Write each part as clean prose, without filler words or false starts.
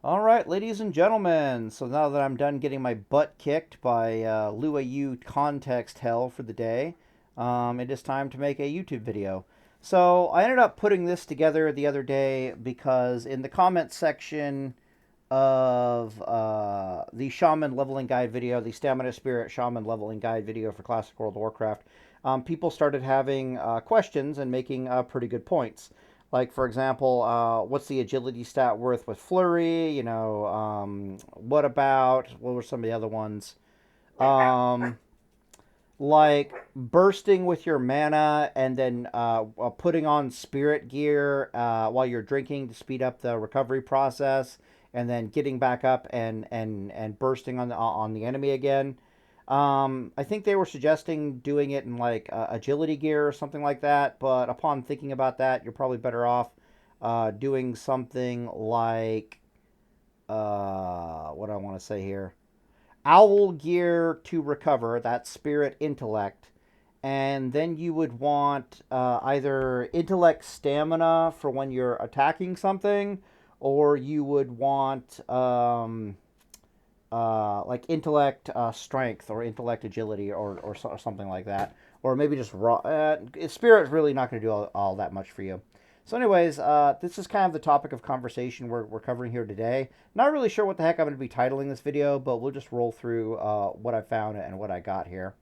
All right, ladies and gentlemen. So now that I'm done getting my butt kicked by Lua U context hell for the day, it is time to make a YouTube video. So I ended up putting this together the other day because in the comment section of the Shaman leveling guide video, the Stamina Spirit Shaman leveling guide video for Classic World of Warcraft, people started having questions and making pretty good points. Like, for example, what's the agility stat worth with Flurry? What were some of the other ones? Um, like bursting with your mana and then putting on spirit gear while you're drinking to speed up the recovery process, and then getting back up and bursting on the enemy again. I think they were suggesting doing it in like agility gear or something like that, but upon thinking about that, you're probably better off doing something like what do I want to say here? Owl gear to recover, that spirit intellect, and then you would want either intellect stamina for when you're attacking something, or you would want like intellect strength or intellect agility or something like that, or maybe just raw. Spirit's really not going to do all that much for you. So, anyways, this is kind of the topic of conversation we're covering here today. Not really sure what the heck I'm going to be titling this video, but we'll just roll through what I found and what I got here.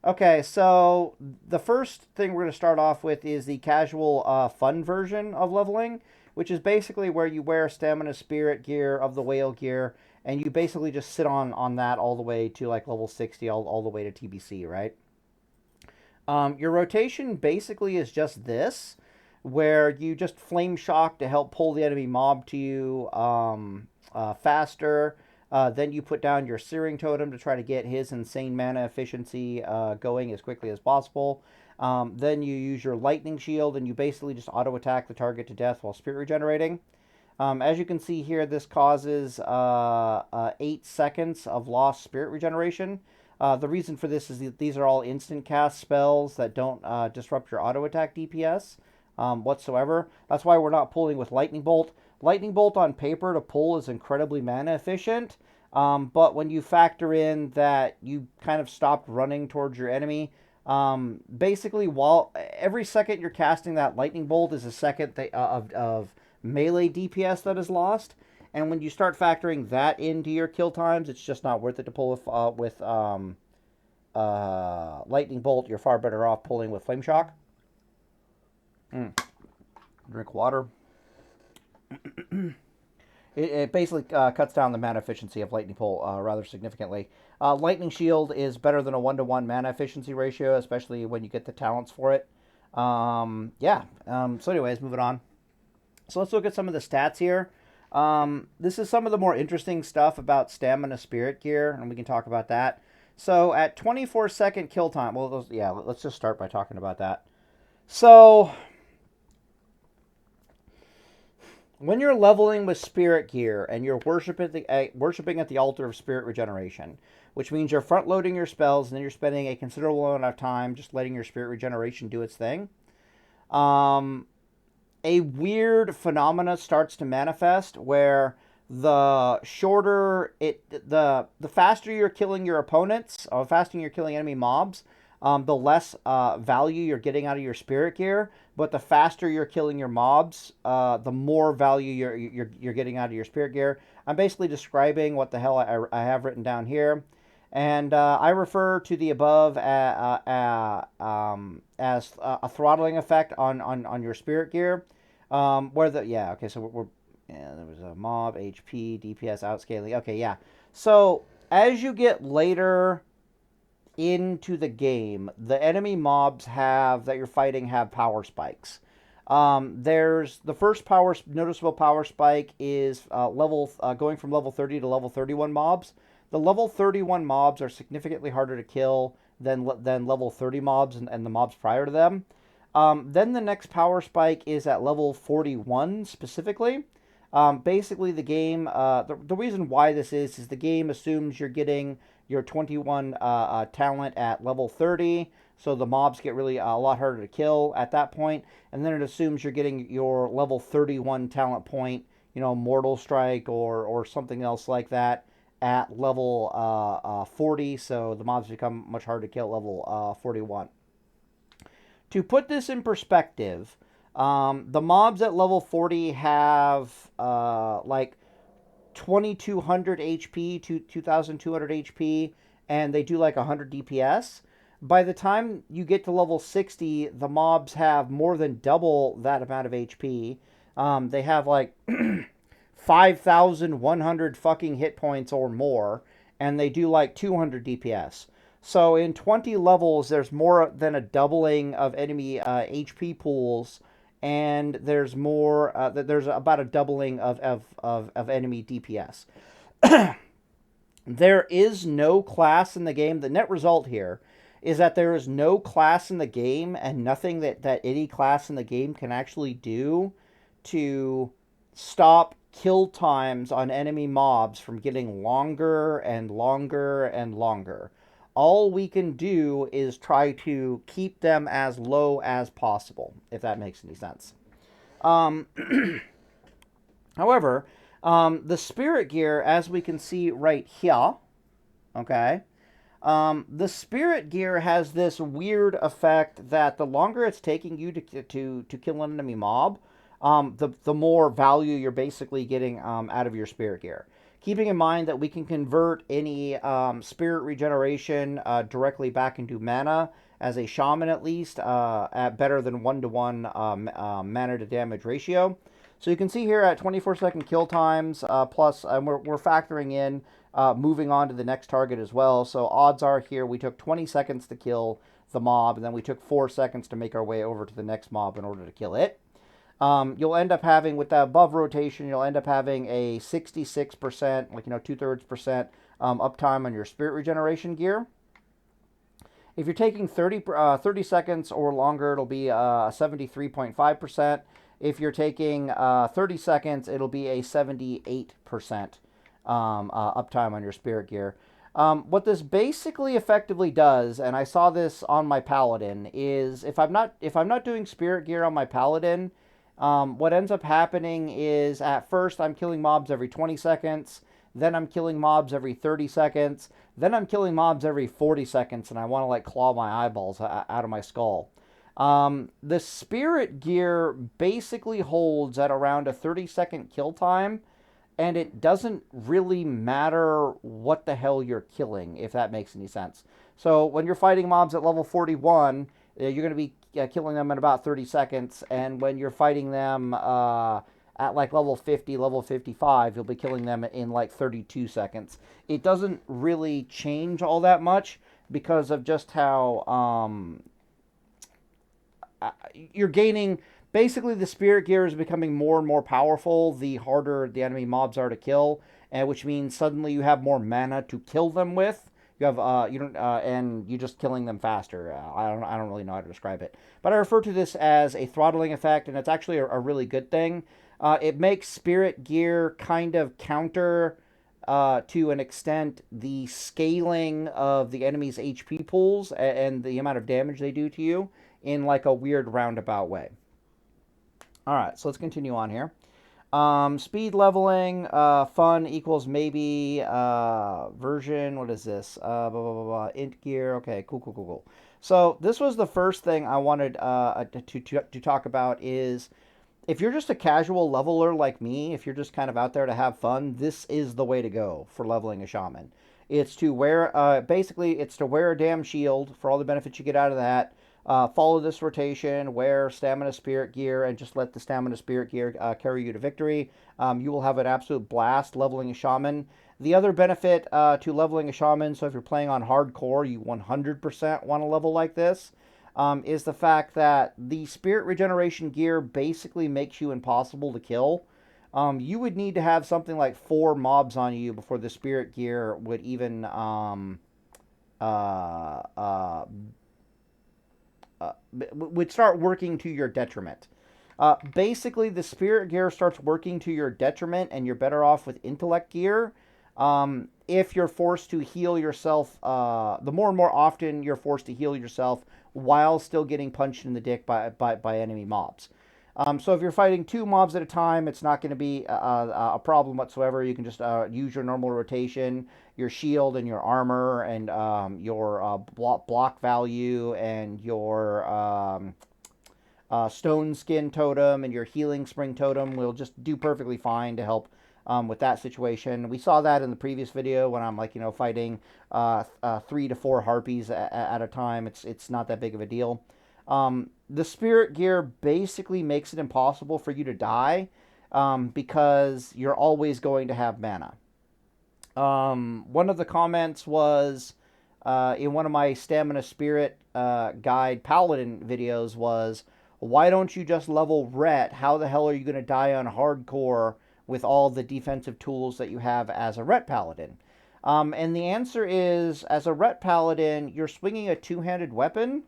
Okay, so the first thing we're going to start off with is the casual fun version of leveling, which is basically where you wear stamina spirit gear of the whale gear, and you basically just sit on that all the way to like level 60, all the way to TBC, right? Your rotation basically is just this, where you just flame shock to help pull the enemy mob to you faster. Then you put down your Searing Totem to try to get his insane mana efficiency going as quickly as possible. Then you use your Lightning Shield, and you basically just auto-attack the target to death while Spirit Regenerating. As you can see here, this causes 8 seconds of lost Spirit Regeneration. The reason for this is that these are all instant cast spells that don't disrupt your auto-attack DPS whatsoever. That's why we're not pulling with Lightning Bolt. Lightning Bolt on paper to pull is incredibly mana efficient, but when you factor in that you kind of stopped running towards your enemy, basically while every second you're casting that Lightning Bolt is a second of melee DPS that is lost. And when you start factoring that into your kill times, it's just not worth it to pull with Lightning Bolt. You're far better off pulling with Flame Shock. Drink water. It basically cuts down the mana efficiency of Lightning Bolt rather significantly. Lightning Shield is better than a 1-to-1 mana efficiency ratio, especially when you get the talents for it. So anyways, moving on. So let's look at some of the stats here. This is some of the more interesting stuff about Stamina Spirit Gear, and we can talk about that. So at 24-second kill time, well, yeah, let's just start by talking about that. So when you're leveling with Spirit Gear and you're worshiping at the altar of Spirit Regeneration, which means you're front-loading your spells and then you're spending a considerable amount of time just letting your Spirit Regeneration do its thing, a weird phenomena starts to manifest where the faster you're killing your opponents, or faster you're killing enemy mobs, the less value you're getting out of your spirit gear. But the faster you're killing your mobs, the more value you're getting out of your spirit gear. I'm basically describing what the hell I have written down here. And I refer to the above as a throttling effect on your spirit gear. There was a mob, HP, DPS, outscaling. Okay, yeah. So as you get later into the game, the enemy mobs that you're fighting have power spikes. There's the first noticeable power spike is going from level 30 to level 31 mobs. The level 31 mobs are significantly harder to kill than level 30 mobs and the mobs prior to them. Then the next power spike is at level 41 specifically. Basically, the game, the reason why this is the game assumes you're getting your 21 talent at level 30, so the mobs get really a lot harder to kill at that point, and then it assumes you're getting your level 31 talent point, Mortal Strike or something else like that at level 40, so the mobs become much harder to kill at level 41. To put this in perspective, the mobs at level 40 have like 2200 HP to 2200 HP, and they do like 100 DPS. By the time you get to level 60, the mobs have more than double that amount of HP. They have like 5,100 fucking hit points or more, and they do like 200 DPS. So in 20 levels, there's more than a doubling of enemy HP pools, and there's there's about a doubling of enemy DPS. There is no class in the game. The net result here is that there is no class in the game and nothing that any class in the game can actually do to stop kill times on enemy mobs from getting longer and longer and longer. All we can do is try to keep them as low as possible, if that makes any sense. Um, However, the spirit gear, as we can see right here, okay, the spirit gear has this weird effect that the longer it's taking you to kill an enemy mob, the more value you're basically getting out of your spirit gear. Keeping in mind that we can convert any spirit regeneration directly back into mana as a shaman, at least at better than 1-to-1 mana to damage ratio. So you can see here at 24-second kill times, plus we're factoring in moving on to the next target as well. So odds are here we took 20 seconds to kill the mob, and then we took 4 seconds to make our way over to the next mob in order to kill it. You'll end up having, with that above rotation, you'll end up having a 66%, like, 2/3% uptime on your spirit regeneration gear. If you're taking 30 seconds or longer, it'll be 73.5%. If you're taking 30 seconds, it'll be a 78% uptime on your spirit gear. What this basically effectively does, and I saw this on my paladin, is if I'm not doing spirit gear on my paladin, what ends up happening is at first I'm killing mobs every 20 seconds, then I'm killing mobs every 30 seconds, then I'm killing mobs every 40 seconds, and I want to like claw my eyeballs out of my skull. The spirit gear basically holds at around a 30-second kill time, and it doesn't really matter what the hell you're killing, if that makes any sense. So when you're fighting mobs at level 41, you're going to be killing them in about 30 seconds, and when you're fighting them at like level 50, level 55, you'll be killing them in like 32 seconds. It doesn't really change all that much because of just how you're gaining. Basically, the spirit gear is becoming more and more powerful the harder the enemy mobs are to kill, and which means suddenly you have more mana to kill them with. You have you don't and you're just killing them faster. I don't really know how to describe it, but I refer to this as a throttling effect, and it's actually a really good thing. It makes spirit gear kind of counter to an extent the scaling of the enemy's HP pools and the amount of damage they do to you in like a weird roundabout way. All right, so let's continue on here. Speed leveling, fun equals maybe, version, what is this? Blah, blah, blah, blah, int gear, okay, cool. So this was the first thing I wanted to talk about is, if you're just a casual leveler like me, if you're just kind of out there to have fun, this is the way to go for leveling a shaman. It's to wear, basically, it's to wear a damn shield for all the benefits you get out of that. Follow this rotation, wear stamina spirit gear, and just let the stamina spirit gear carry you to victory. You will have an absolute blast leveling a shaman. The other benefit to leveling a shaman, so if you're playing on hardcore, you 100% want to level like this, is the fact that the spirit regeneration gear basically makes you impossible to kill. You would need to have something like 4 mobs on you before the spirit gear would even would start working to your detriment. Basically, the spirit gear starts working to your detriment, and you're better off with intellect gear. If you're forced to heal yourself, the more and more often you're forced to heal yourself while still getting punched in the dick by enemy mobs. So if you're fighting 2 mobs at a time, it's not going to be a problem whatsoever. You can just use your normal rotation, your shield and your armor, and your block value, and your stone skin totem, and your healing spring totem will just do perfectly fine to help with that situation. We saw that in the previous video when I'm like, fighting 3 to 4 harpies at a time. It's not that big of a deal. The spirit gear basically makes it impossible for you to die because you're always going to have mana. One of the comments was in one of my stamina spirit guide paladin videos was, why don't you just level ret? How the hell are you going to die on hardcore with all the defensive tools that you have as a ret paladin? And the answer is, as a ret paladin, you're swinging a two-handed weapon,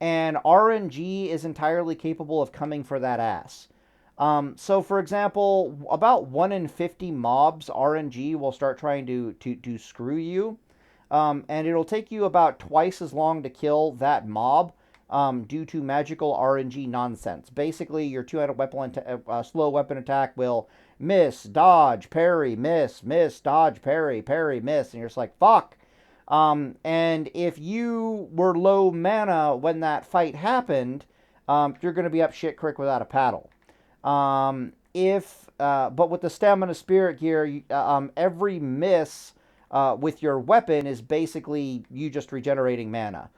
and RNG is entirely capable of coming for that ass. So, for example, about 1 in 50 mobs, RNG will start trying to screw you. And it'll take you about twice as long to kill that mob due to magical RNG nonsense. Basically, your two-handed weapon slow weapon attack will miss, dodge, parry, miss, dodge, parry, miss. And you're just like, fuck. And if you were low mana when that fight happened, you're going to be up shit creek without a paddle. But with the stamina spirit gear, every miss with your weapon is basically you just regenerating mana.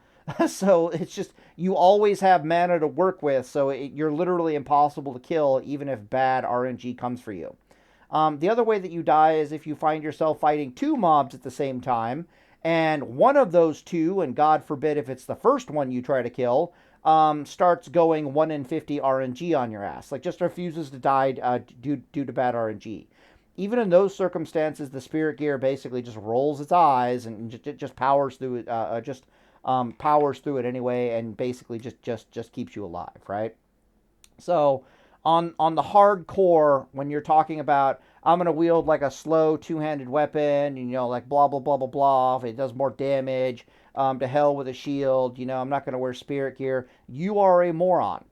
So it's just, you always have mana to work with, so you're literally impossible to kill even if bad RNG comes for you. The other way that you die is if you find yourself fighting 2 mobs at the same time, and one of those 2, and God forbid if it's the first one you try to kill, starts going 1 in 50 RNG on your ass. Like, just refuses to die due to bad RNG. Even in those circumstances, the spirit gear basically just rolls its eyes and just powers through it, powers through it anyway, and basically just keeps you alive, right? So on the hardcore, when you're talking about, I'm gonna wield like a slow two-handed weapon, like blah blah blah blah blah, if it does more damage, to hell with a shield, I'm not gonna wear spirit gear. You are a moron.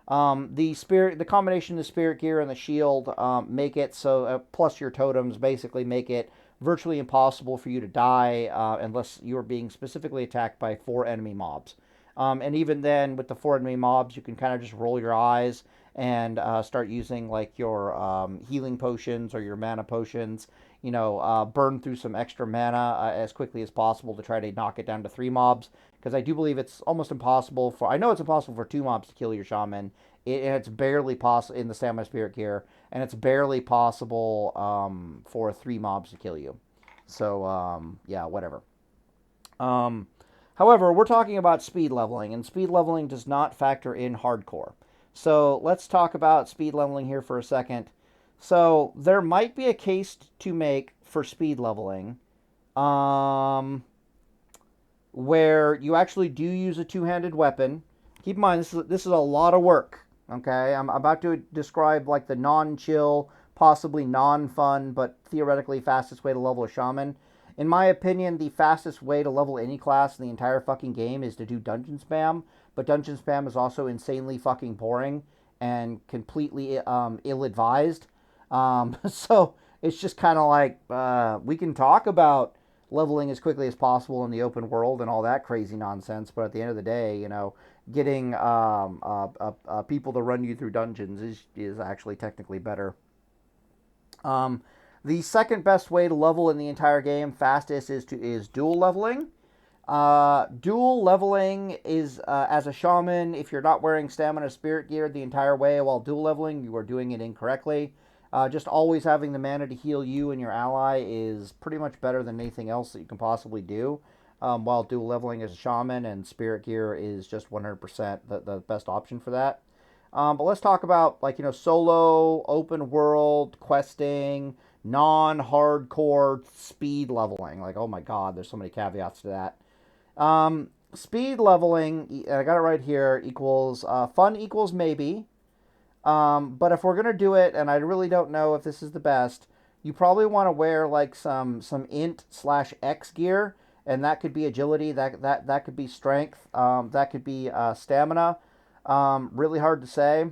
The combination of the spirit gear and the shield make it so, plus your totems basically make it virtually impossible for you to die unless you are being specifically attacked by 4 enemy mobs. And even then, with the 4 enemy mobs, you can kind of just roll your eyes and start using like your healing potions or your mana potions. Burn through some extra mana as quickly as possible to try to knock it down to 3 mobs. Because I do believe it's almost impossible for, I know it's impossible for 2 mobs to kill your shaman. And it's barely possible in the stamina spirit gear, and it's barely possible for 3 mobs to kill you. So yeah, whatever. However, we're talking about speed leveling, and speed leveling does not factor in hardcore. So let's talk about speed leveling here for a second. So there might be a case to make for speed leveling where you actually do use a two-handed weapon. Keep in mind, this is a lot of work. Okay, I'm about to describe like the non-chill, possibly non-fun, but theoretically fastest way to level a shaman. In my opinion, the fastest way to level any class in the entire fucking game is to do dungeon spam, but dungeon spam is also insanely fucking boring and completely ill-advised. So it's just kind of like, we can talk about leveling as quickly as possible in the open world and all that crazy nonsense, but at the end of the day, getting people to run you through dungeons is actually technically better. The second best way to level in the entire game, fastest, is dual leveling. Dual leveling is, as a shaman, if you're not wearing stamina spirit gear the entire way while dual leveling, you are doing it incorrectly. Just always having the mana to heal you and your ally is pretty much better than anything else that you can possibly do. While dual leveling as a shaman, and spirit gear is just 100% the best option for that. But let's talk about, like, solo, open world, questing, non-hardcore speed leveling. Like, oh my god, there's so many caveats to that. Speed leveling, I got it right here, equals, fun equals maybe. But if we're going to do it, and I really don't know if this is the best, you probably want to wear, like, some int/x gear, and that could be agility, that could be strength, that could be stamina. Really hard to say.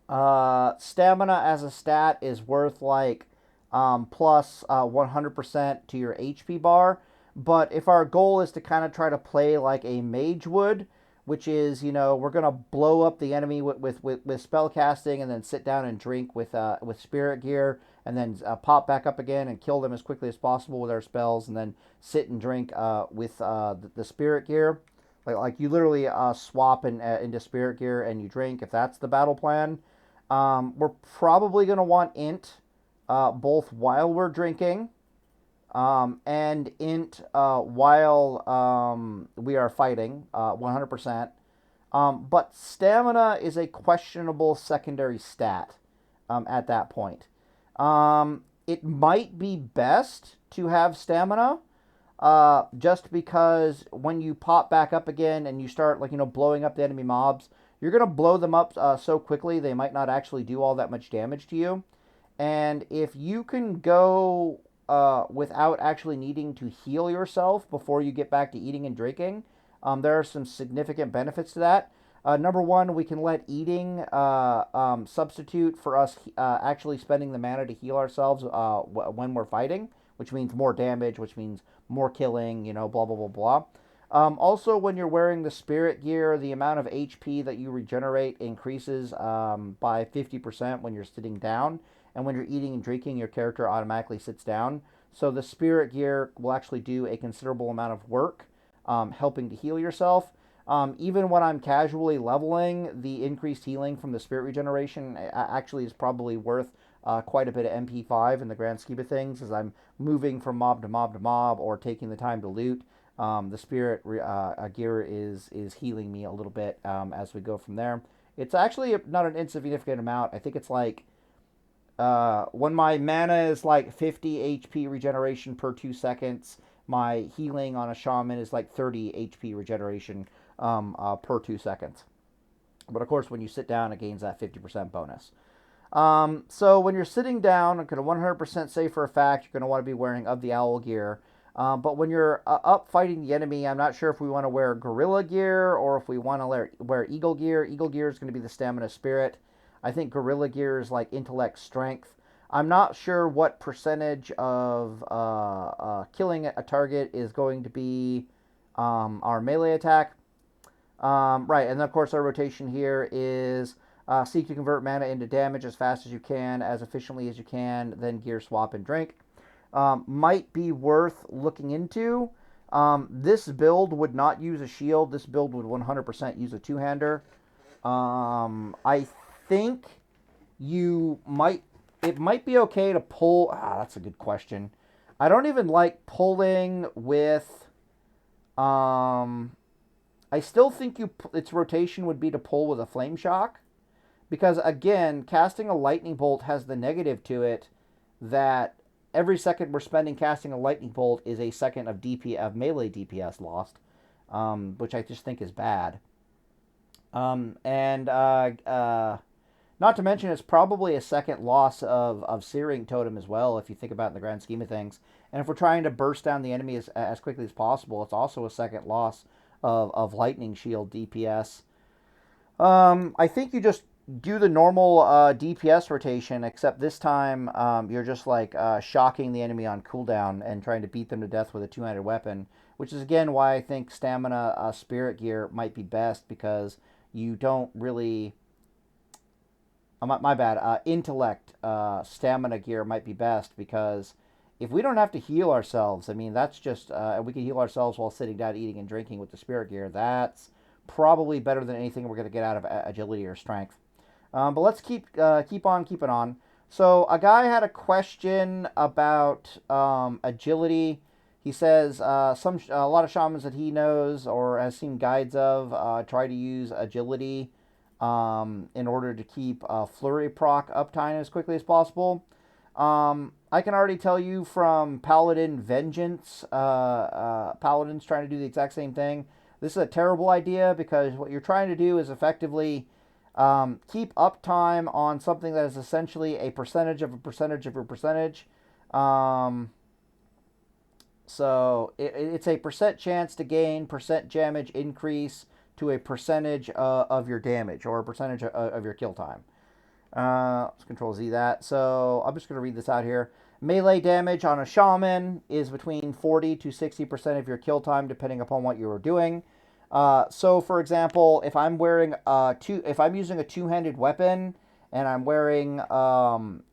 Stamina as a stat is worth like plus 100% to your HP bar. But if our goal is to kind of try to play like a mage would, which is, you know, we're gonna blow up the enemy with spell casting and then sit down and drink with spirit gear and then pop back up again and kill them as quickly as possible with our spells and then sit and drink with the spirit gear. Like you literally swap into spirit gear and you drink if that's the battle plan. We're probably going to want int both while we're drinking and int while we are fighting 100%. But stamina is a questionable secondary stat at that point. It might be best to have stamina just because when you pop back up again and you start, like, you know, blowing up the enemy mobs, you're going to blow them up so quickly they might not actually do all that much damage to you. And if you can go without actually needing to heal yourself before you get back to eating and drinking, there are some significant benefits to that. Number one, we can let eating substitute for us actually spending the mana to heal ourselves when we're fighting, which means more damage, which means more killing, you know, blah, blah, blah, blah. Also, when you're wearing the spirit gear, the amount of HP that you regenerate increases by 50% when you're sitting down. And when you're eating and drinking, your character automatically sits down. So the spirit gear will actually do a considerable amount of work helping to heal yourself. Even when I'm casually leveling, the increased healing from the spirit regeneration actually is probably worth quite a bit of MP5 in the grand scheme of things as I'm moving from mob to mob to mob or taking the time to loot. The spirit gear is healing me a little bit as we go from there. It's actually not an insignificant amount. I think it's like when my mana is like 50 HP regeneration per 2 seconds, my healing on a shaman is like 30 HP regeneration per 2 seconds. But of course, when you sit down, it gains that 50% bonus. So when you're sitting down, I'm going to 100% say for a fact you're going to want to be wearing of the owl gear. But when you're up fighting the enemy, I'm not sure if we want to wear gorilla gear or if we want to wear eagle gear. Eagle gear is going to be the stamina spirit. I think gorilla gear is like intellect strength. I'm not sure what percentage of killing a target is going to be our melee attack. Right, and of course our rotation here is seek to convert mana into damage as fast as you can, as efficiently as you can, then gear swap and drink. Might be worth looking into. This build would not use a shield. This build would 100% use a two-hander. I think it might be okay to pull. That's a good question. I don't even like pulling with. I still think its rotation would be to pull with a flame shock, because again, casting a lightning bolt has the negative to it that every second we're spending casting a lightning bolt is a second of melee DPS lost, which I just think is bad. And not to mention, it's probably a second loss of Searing Totem as well, if you think about it in the grand scheme of things. And if we're trying to burst down the enemy as quickly as possible, it's also a second loss of Lightning Shield DPS. I think you just do the normal DPS rotation, except this time you're just like shocking the enemy on cooldown and trying to beat them to death with a two-handed weapon, which is again why I think stamina spirit gear might be best, because you don't really... my bad. Intellect stamina gear might be best, because if we don't have to heal ourselves, I mean, that's just... we can heal ourselves while sitting down, eating, and drinking with the spirit gear. That's probably better than anything we're going to get out of agility or strength. But let's keep on keeping on. So a guy had a question about agility. He says a lot of shamans that he knows or has seen guides of try to use agility in order to keep flurry proc uptime as quickly as possible. I can already tell you from Paladin Vengeance, Paladin's trying to do the exact same thing. This is a terrible idea, because what you're trying to do is effectively keep uptime on something that is essentially a percentage of a percentage of a percentage. So it's a percent chance to gain percent damage increase to a percentage of your damage, or a percentage of your kill time. Let's Control Z that. So I'm just going to read this out here. Melee damage on a Shaman is between 40 to 60% of your kill time, depending upon what you are doing. So, for example, if I'm wearing if I'm using a two-handed weapon and I'm wearing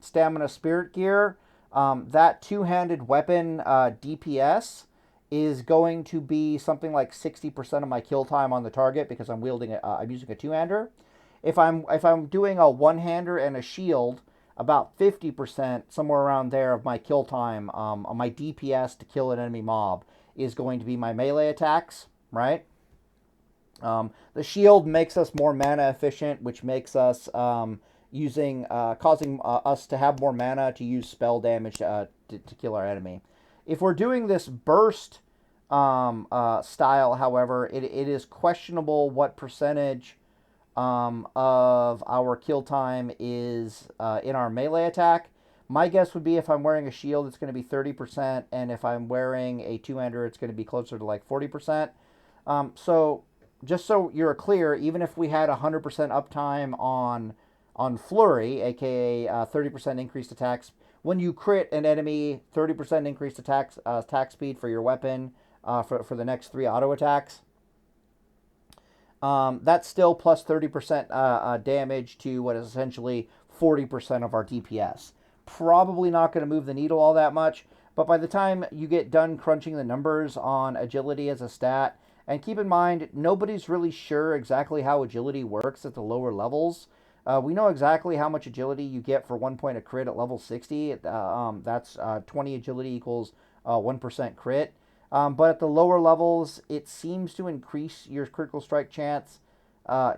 stamina spirit gear, that two-handed weapon DPS is going to be something like 60% of my kill time on the target because I'm using a two-hander. If I'm doing a one-hander and a shield, about 50%, somewhere around there, of my kill time, on my DPS to kill an enemy mob is going to be my melee attacks, right? The shield makes us more mana efficient, which makes us causing us to have more mana to use spell damage to kill our enemy. If we're doing this burst style, however, it is questionable what percentage of our kill time is in our melee attack. My guess would be if I'm wearing a shield, it's going to be 30%, and if I'm wearing a two-hander, it's going to be closer to like 40%. So just so you're clear, even if we had 100% uptime on Flurry, aka 30% increased attacks, when you crit an enemy, 30% increased attack speed for your weapon for the next 3 auto attacks. That's still plus 30% damage to what is essentially 40% of our DPS. Probably not going to move the needle all that much, but by the time you get done crunching the numbers on agility as a stat, and keep in mind, nobody's really sure exactly how agility works at the lower levels. We know exactly how much agility you get for 1 point of crit at level 60. That's 20 agility equals 1% crit. But at the lower levels, it seems to increase your critical strike chance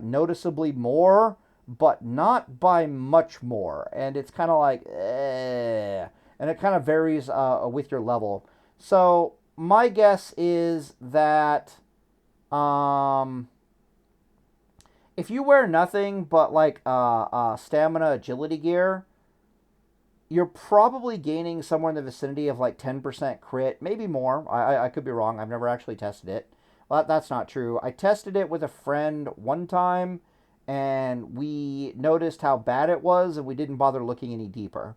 noticeably more, but not by much more. And it's kind of like, and it kind of varies with your level. So my guess is that if you wear nothing but like stamina agility gear, you're probably gaining somewhere in the vicinity of like 10% crit, maybe more. I could be wrong. I've never actually tested it. Well, that's not true. I tested it with a friend one time, and we noticed how bad it was, and we didn't bother looking any deeper.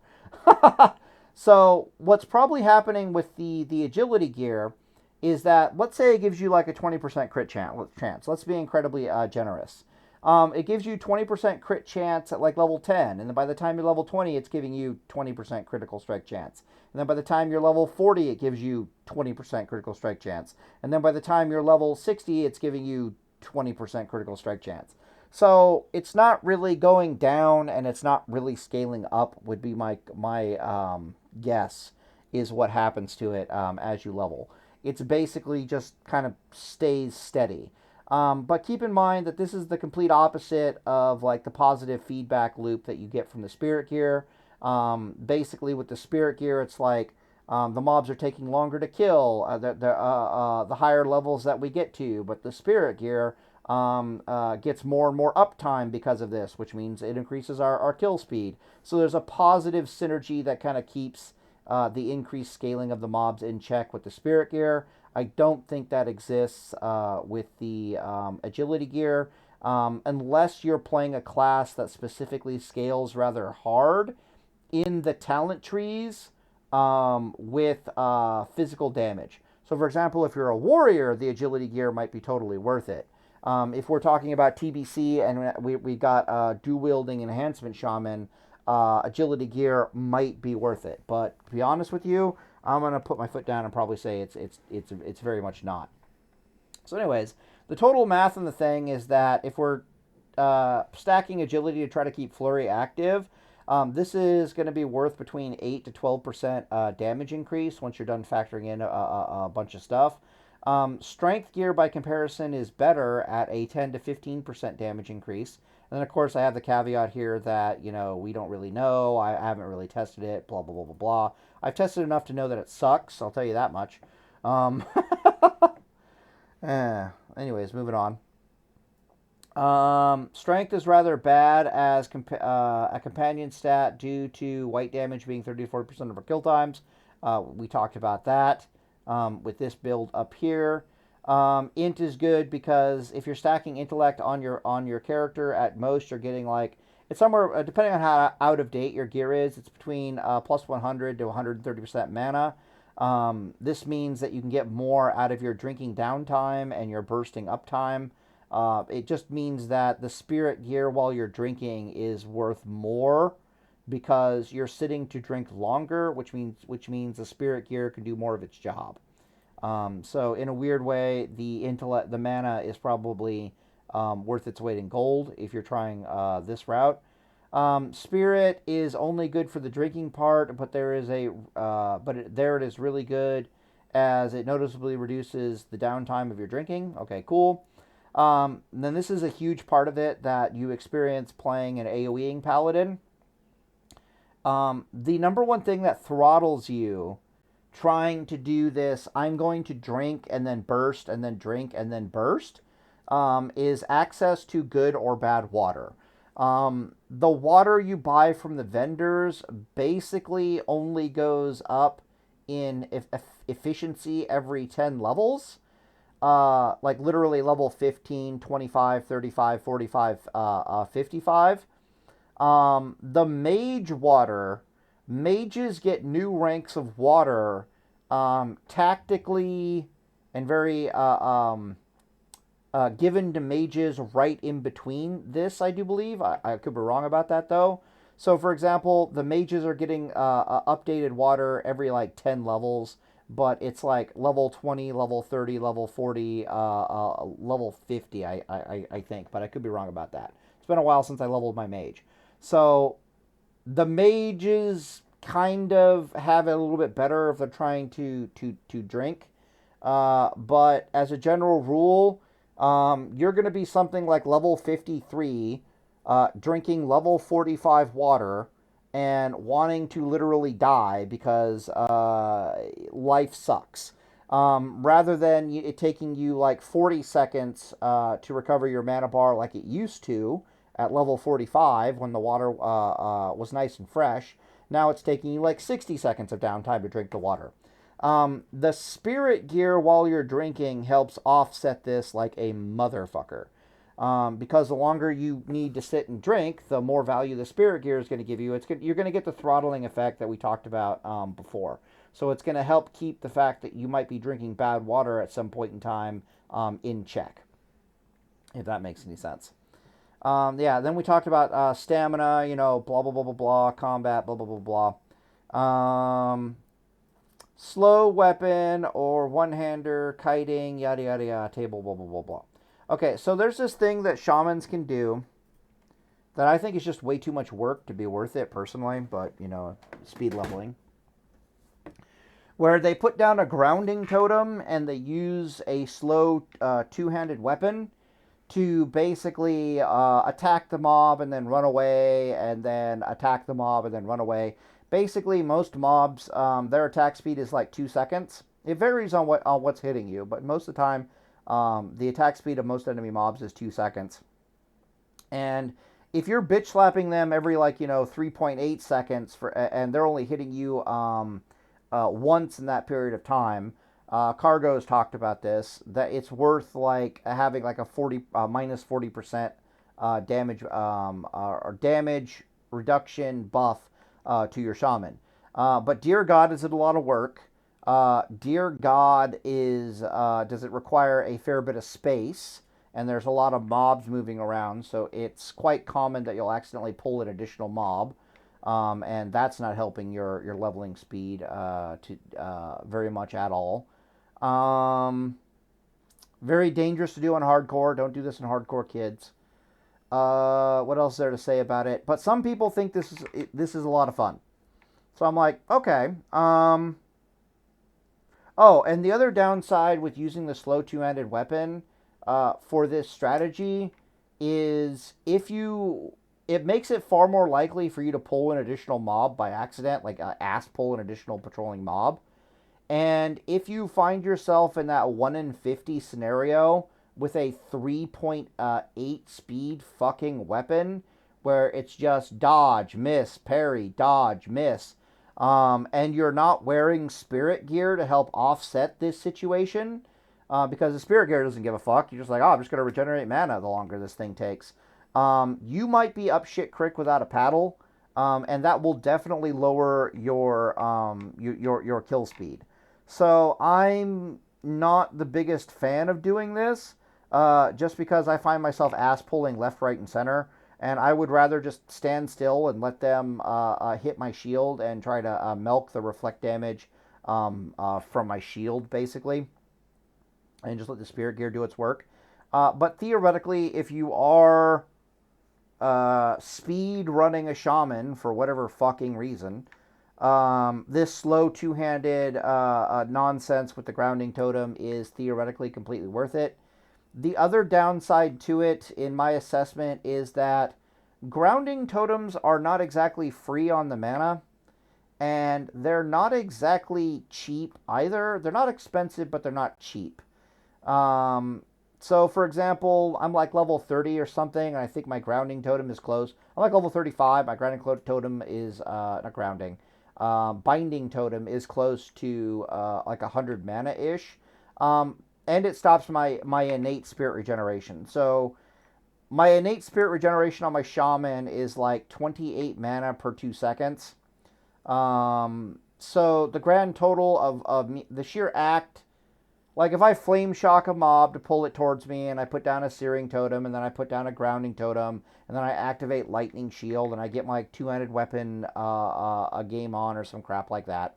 So what's probably happening with the agility gear is that, let's say it gives you like a 20% crit chance. Let's be incredibly generous. It gives you 20% crit chance at like level 10, and then by the time you're level 20, it's giving you 20% critical strike chance. And then by the time you're level 40, it gives you 20% critical strike chance. And then by the time you're level 60, it's giving you 20% critical strike chance. So it's not really going down, and it's not really scaling up. Would be my guess is what happens to it as you level. It's basically just kind of stays steady. But keep in mind that this is the complete opposite of like the positive feedback loop that you get from the spirit gear. Basically, with the spirit gear, it's like the mobs are taking longer to kill the higher levels that we get to, but the spirit gear gets more and more uptime because of this, which means it increases our kill speed. So there's a positive synergy that kind of keeps the increased scaling of the mobs in check with the spirit gear. I don't think that exists with the agility gear, unless you're playing a class that specifically scales rather hard in the talent trees with physical damage. So, for example, if you're a warrior, the agility gear might be totally worth it. If we're talking about TBC and we got dual wielding enhancement shaman, agility gear might be worth it. But to be honest with you, I'm gonna put my foot down and probably say it's very much not. So, anyways, the total math on the thing is that if we're stacking agility to try to keep flurry active, this is going to be worth between 8 to 12% damage increase once you're done factoring in a bunch of stuff. Strength gear, by comparison, is better at a 10 to 15% damage increase. And then, of course, I have the caveat here that, we don't really know. I haven't really tested it, blah, blah, blah, blah, blah. I've tested enough to know that it sucks. I'll tell you that much. Anyways, moving on. Strength is rather bad as a companion stat due to white damage being 34% of our kill times. We talked about that with this build up here. Int is good because if you're stacking intellect on your character, at most you're getting like It's somewhere, depending on how out of date your gear is, it's between plus 100 to 130% mana. This means that you can get more out of your drinking downtime and your bursting uptime. It just means that the spirit gear while you're drinking is worth more because you're sitting to drink longer, which means the spirit gear can do more of its job. So in a weird way, the mana is probably worth its weight in gold if you're trying this route. Spirit is only good for the drinking part, but there it is really good as it noticeably reduces the downtime of your drinking. Okay, cool. Then this is a huge part of it that you experience playing an AoEing paladin. The number one thing that throttles you trying to do this, I'm going to drink and then burst and then drink and then burst, is access to good or bad water. The water you buy from the vendors basically only goes up in efficiency every 10 levels. Like literally level 15, 25, 35, 45, 55. The mage water, mages get new ranks of water tactically and very given to mages right in between this, I do believe. I could be wrong about that, though. So, for example, the mages are getting updated water every, like, 10 levels, but it's, like, level 20, level 30, level 40, level 50, I think. But I could be wrong about that. It's been a while since I leveled my mage. So, the mages kind of have it a little bit better if they're trying to drink. But as a general rule, you're going to be something like level 53, drinking level 45 water and wanting to literally die because life sucks. Rather than it taking you like 40 seconds to recover your mana bar like it used to at level 45 when the water was nice and fresh, now it's taking you like 60 seconds of downtime to drink the water. The spirit gear while you're drinking helps offset this like a motherfucker. Because the longer you need to sit and drink, the more value the spirit gear is going to give you. You're going to get the throttling effect that we talked about before. So it's going to help keep the fact that you might be drinking bad water at some point in time in check, if that makes any sense. Yeah, then we talked about stamina, blah, blah, blah, blah, blah, combat, blah, blah, blah, blah. Slow weapon or one-hander, kiting, yada, yada, yada, table, blah, blah, blah, blah. Okay, so there's this thing that shamans can do that I think is just way too much work to be worth it personally, but, speed leveling. Where they put down a grounding totem and they use a slow two-handed weapon to basically attack the mob and then run away, and then attack the mob and then run away. Basically, most mobs, their attack speed is like 2 seconds. It varies on what's hitting you, but most of the time, the attack speed of most enemy mobs is 2 seconds. And if you're bitch slapping them every 3.8 seconds and they're only hitting you once in that period of time, Kargoz talked about this, that it's worth having a 40 minus 40% damage or damage reduction buff to your shaman. But dear God, is it a lot of work? Dear God, does it require a fair bit of space? And there's a lot of mobs moving around, so it's quite common that you'll accidentally pull an additional mob. And that's not helping your leveling speed very much at all. Very dangerous to do on hardcore. Don't do this in hardcore, kids. What else is there to say about it? But some people think this is a lot of fun. So I'm like, okay. Oh, and the other downside with using the slow two-handed weapon for this strategy is it makes it far more likely for you to pull an additional mob by accident, like ass pull an additional patrolling mob. And if you find yourself in that 1 in 50 scenario with a 3.8 speed fucking weapon, where it's just dodge, miss, parry, dodge, miss, and you're not wearing spirit gear to help offset this situation, because the spirit gear doesn't give a fuck. You're just like, oh, I'm just going to regenerate mana the longer this thing takes. You might be up shit creek without a paddle, and that will definitely lower your kill speed. So I'm not the biggest fan of doing this, just because I find myself ass pulling left, right, and center, and I would rather just stand still and let them hit my shield and try to milk the reflect damage from my shield, basically, and just let the spirit gear do its work. But theoretically, if you are speed running a shaman for whatever fucking reason, this slow two-handed nonsense with the grounding totem is theoretically completely worth it. The other downside to it, in my assessment, is that grounding totems are not exactly free on the mana, and they're not exactly cheap either. They're not expensive, but they're not cheap. Um, so, for example, I'm like level 30 or something, and I think my grounding totem is close. I'm like level 35. My grounding totem is not grounding. Binding totem is close to like 100 mana ish, and it stops my innate spirit regeneration. So my innate spirit regeneration on my shaman is like 28 mana per 2 seconds. So the grand total of the sheer act, like if I flame shock a mob to pull it towards me, and I put down a searing totem, and then I put down a grounding totem, and then I activate lightning shield, and I get my two-handed weapon a game on or some crap like that.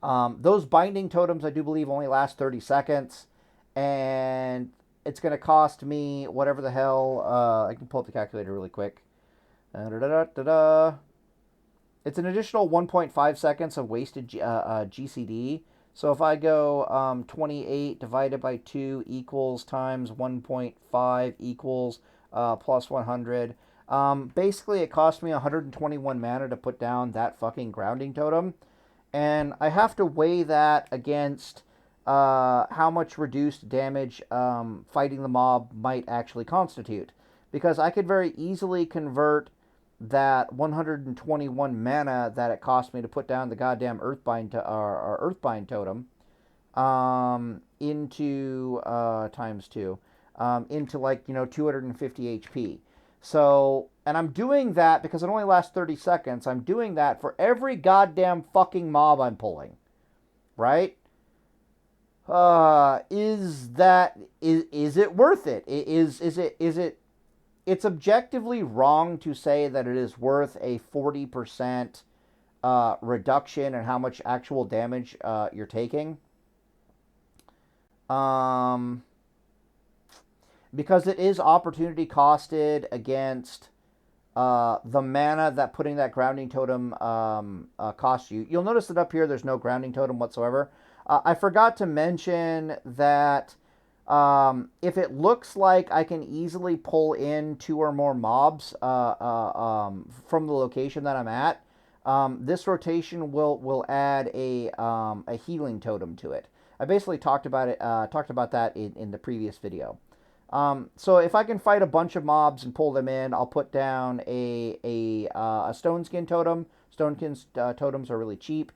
Those binding totems, I do believe, only last 30 seconds, and it's going to cost me whatever the hell. I can pull up the calculator really quick. Da-da-da-da-da. It's an additional 1.5 seconds of wasted GCD. So if I go 28 divided by 2 equals times 1.5 equals plus 100. Basically, it cost me 121 mana to put down that fucking grounding totem. And I have to weigh that against how much reduced damage fighting the mob might actually constitute. Because I could very easily convert that 121 mana that it cost me to put down the goddamn Earthbind totem into times 2 into like 250 HP. So, and I'm doing that because it only lasts 30 seconds. I'm doing that for every goddamn fucking mob I'm pulling, right? Is it worth it? Is it It's objectively wrong to say that it is worth a 40% reduction in how much actual damage you're taking. Because it is opportunity costed against the mana that putting that grounding totem costs you. You'll notice that up here there's no grounding totem whatsoever. I forgot to mention that if it looks like I can easily pull in 2 or more mobs from the location that I'm at, this rotation will add a healing totem to it. I basically talked about that in the previous video. So if I can fight a bunch of mobs and pull them in, I'll put down a stone skin totem. Stone skin totems are really cheap.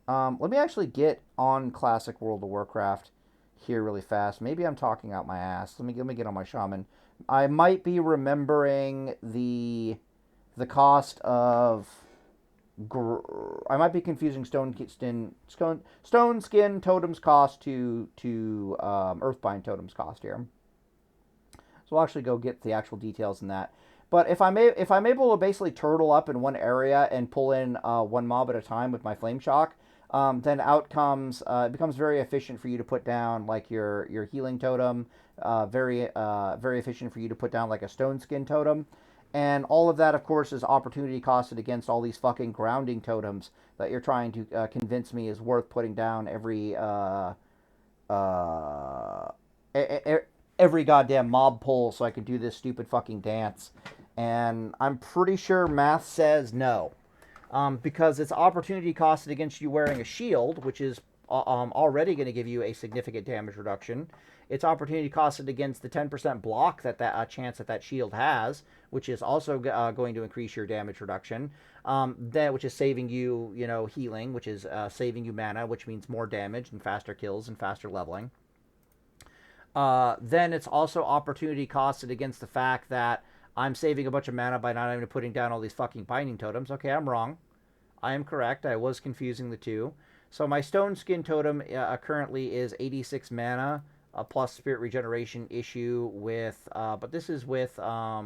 Let me actually get on Classic World of Warcraft here really fast. Maybe I'm talking out my ass. Let me get on my shaman. I might be remembering the cost of. I might be confusing stone skin totems cost to Earthbind totems cost here. So I'll actually go get the actual details in that. But if I'm able to basically turtle up in one area and pull in one mob at a time with my flame shock, then outcomes it becomes very efficient for you to put down like your healing totem, very efficient for you to put down like a stone skin totem, and all of that, of course, is opportunity costed against all these fucking grounding totems that you're trying to convince me is worth putting down every goddamn mob pull so I can do this stupid fucking dance. And I'm pretty sure math says no. Because it's opportunity costed against you wearing a shield, which is already going to give you a significant damage reduction. It's opportunity costed against the 10% block that chance that shield has, which is also going to increase your damage reduction. Which is saving you, healing, which is saving you mana, which means more damage and faster kills and faster leveling. Then it's also opportunity costed against the fact that I'm saving a bunch of mana by not even putting down all these fucking binding totems. Okay, I'm wrong. I am correct. I was confusing the two. So my Stone Skin Totem currently is 86 mana plus Spirit Regeneration issue with, but this is with, I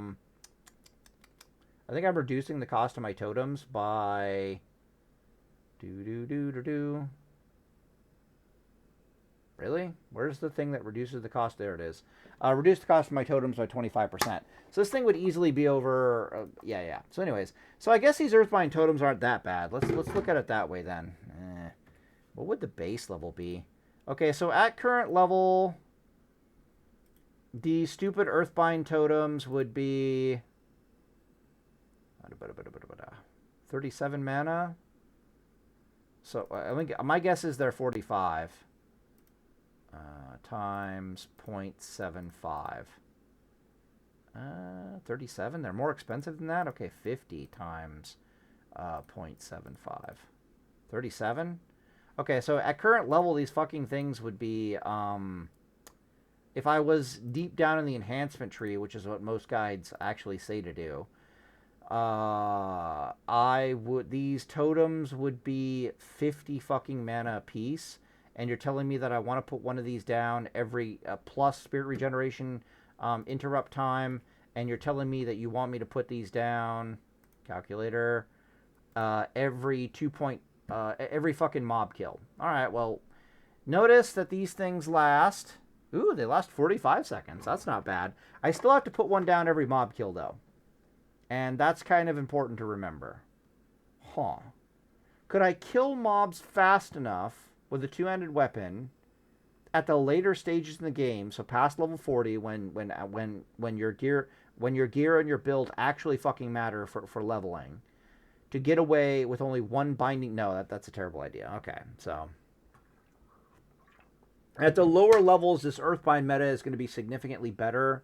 think I'm reducing the cost of my totems by, Really? Where's the thing that reduces the cost? There it is. Reduce the cost of my totems by 25%. So this thing would easily be over... yeah. So anyways, so I guess these Earthbind totems aren't that bad. Let's look at it that way then. What would the base level be? Okay, so at current level, the stupid Earthbind totems would be 37 mana. So I think my guess is they're 45. Times 0.75. 37? They're more expensive than that? Okay, 50 times 0.75. 37? Okay, so at current level, these fucking things would be, if I was deep down in the enhancement tree, which is what most guides actually say to do, these totems would be 50 fucking mana a piece. And you're telling me that I want to put one of these down every plus Spirit Regeneration interrupt time, and you're telling me that you want me to put these down, calculator, every every fucking mob kill. All right, well, notice that these things last, they last 45 seconds. That's not bad. I still have to put one down every mob kill, though. And that's kind of important to remember. Huh. Could I kill mobs fast enough with a two-handed weapon at the later stages in the game, so past level 40, when your gear and your build actually fucking matter for leveling, to get away with only one binding? No, that's a terrible idea. Okay, so at the lower levels, this Earthbind meta is going to be significantly better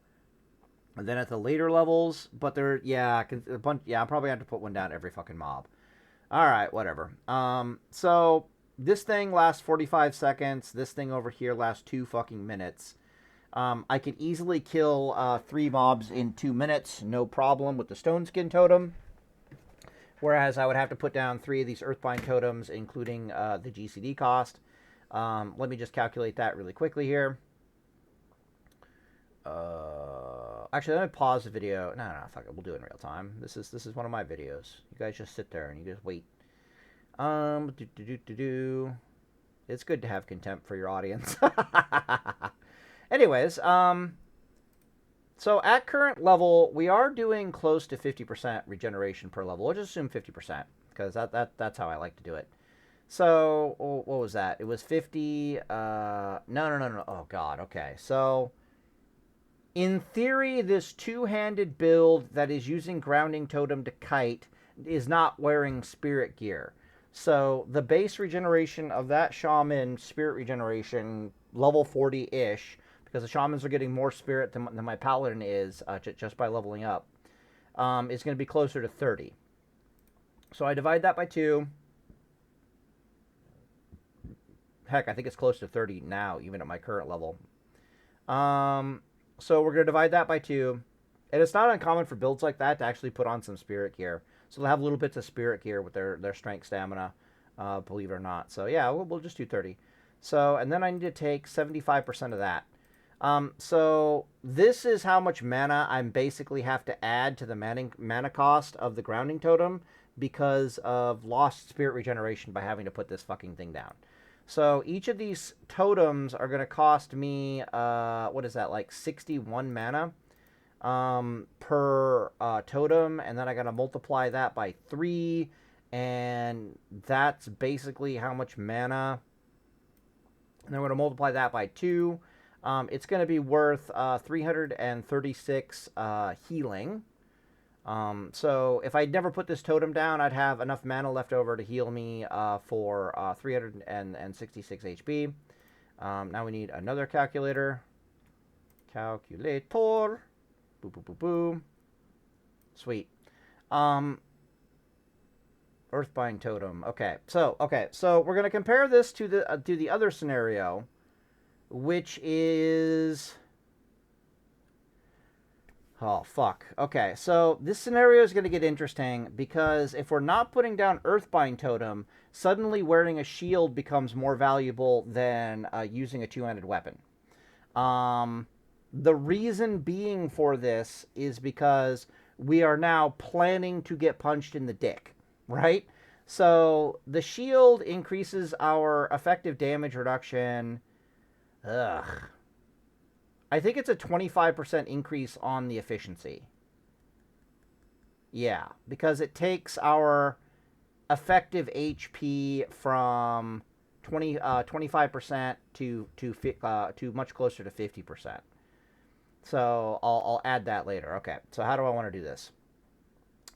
than at the later levels, but I'm probably gonna have to put one down every fucking mob. All right, whatever. So this thing lasts 45 seconds. This thing over here lasts 2 fucking minutes. I could easily kill 3 mobs in 2 minutes, no problem, with the Stone Skin Totem. Whereas I would have to put down 3 of these Earthbind totems, including the GCD cost. Let me just calculate that really quickly here. Actually, let me pause the video. No, fuck it. We'll do it in real time. This is one of my videos. You guys just sit there and you just wait. It's good to have contempt for your audience. Anyways, so at current level, we are doing close to 50% regeneration per level. We'll just assume 50%, because that's how I like to do it. So, what was that? It was 50, no. Oh, God, okay. So, in theory, this two-handed build that is using Grounding Totem to kite is not wearing Spirit Gear. So the base regeneration of that Shaman Spirit Regeneration, level 40-ish, because the Shamans are getting more Spirit than my Paladin is just by leveling up, is going to be closer to 30. So I divide that by 2. Heck, I think it's close to 30 now, even at my current level. So we're going to divide that by 2. And it's not uncommon for builds like that to actually put on some Spirit Gear. So they'll have little bits of Spirit Gear with their strength stamina, believe it or not. So yeah, we'll just do 30. So, and then I need to take 75% of that. So this is how much mana I basically have to add to the mana cost of the Grounding Totem because of lost Spirit Regeneration by having to put this fucking thing down. So each of these totems are going to cost me, what is that, like 61 mana per totem, and then I got to multiply that by 3, and that's basically how much mana. And then I'm going to multiply that by 2. It's going to be worth 336 healing. So if I'd never put this totem down, I'd have enough mana left over to heal me for 366 HP. Now we need another calculator. Calculator. Boom, boom, boom, boom. Sweet. Earthbind Totem. Okay, so we're gonna compare this to the other scenario, which is... Oh, fuck. Okay, so this scenario is going to get interesting because if we're not putting down Earthbind Totem, suddenly wearing a shield becomes more valuable than using a two-handed weapon. The reason being for this is because we are now planning to get punched in the dick, right? So the shield increases our effective damage reduction. Ugh. I think it's a 25% increase on the efficiency. Yeah, because it takes our effective HP from 25% to much closer to 50%. So I'll add that later. Okay, so how do I want to do this?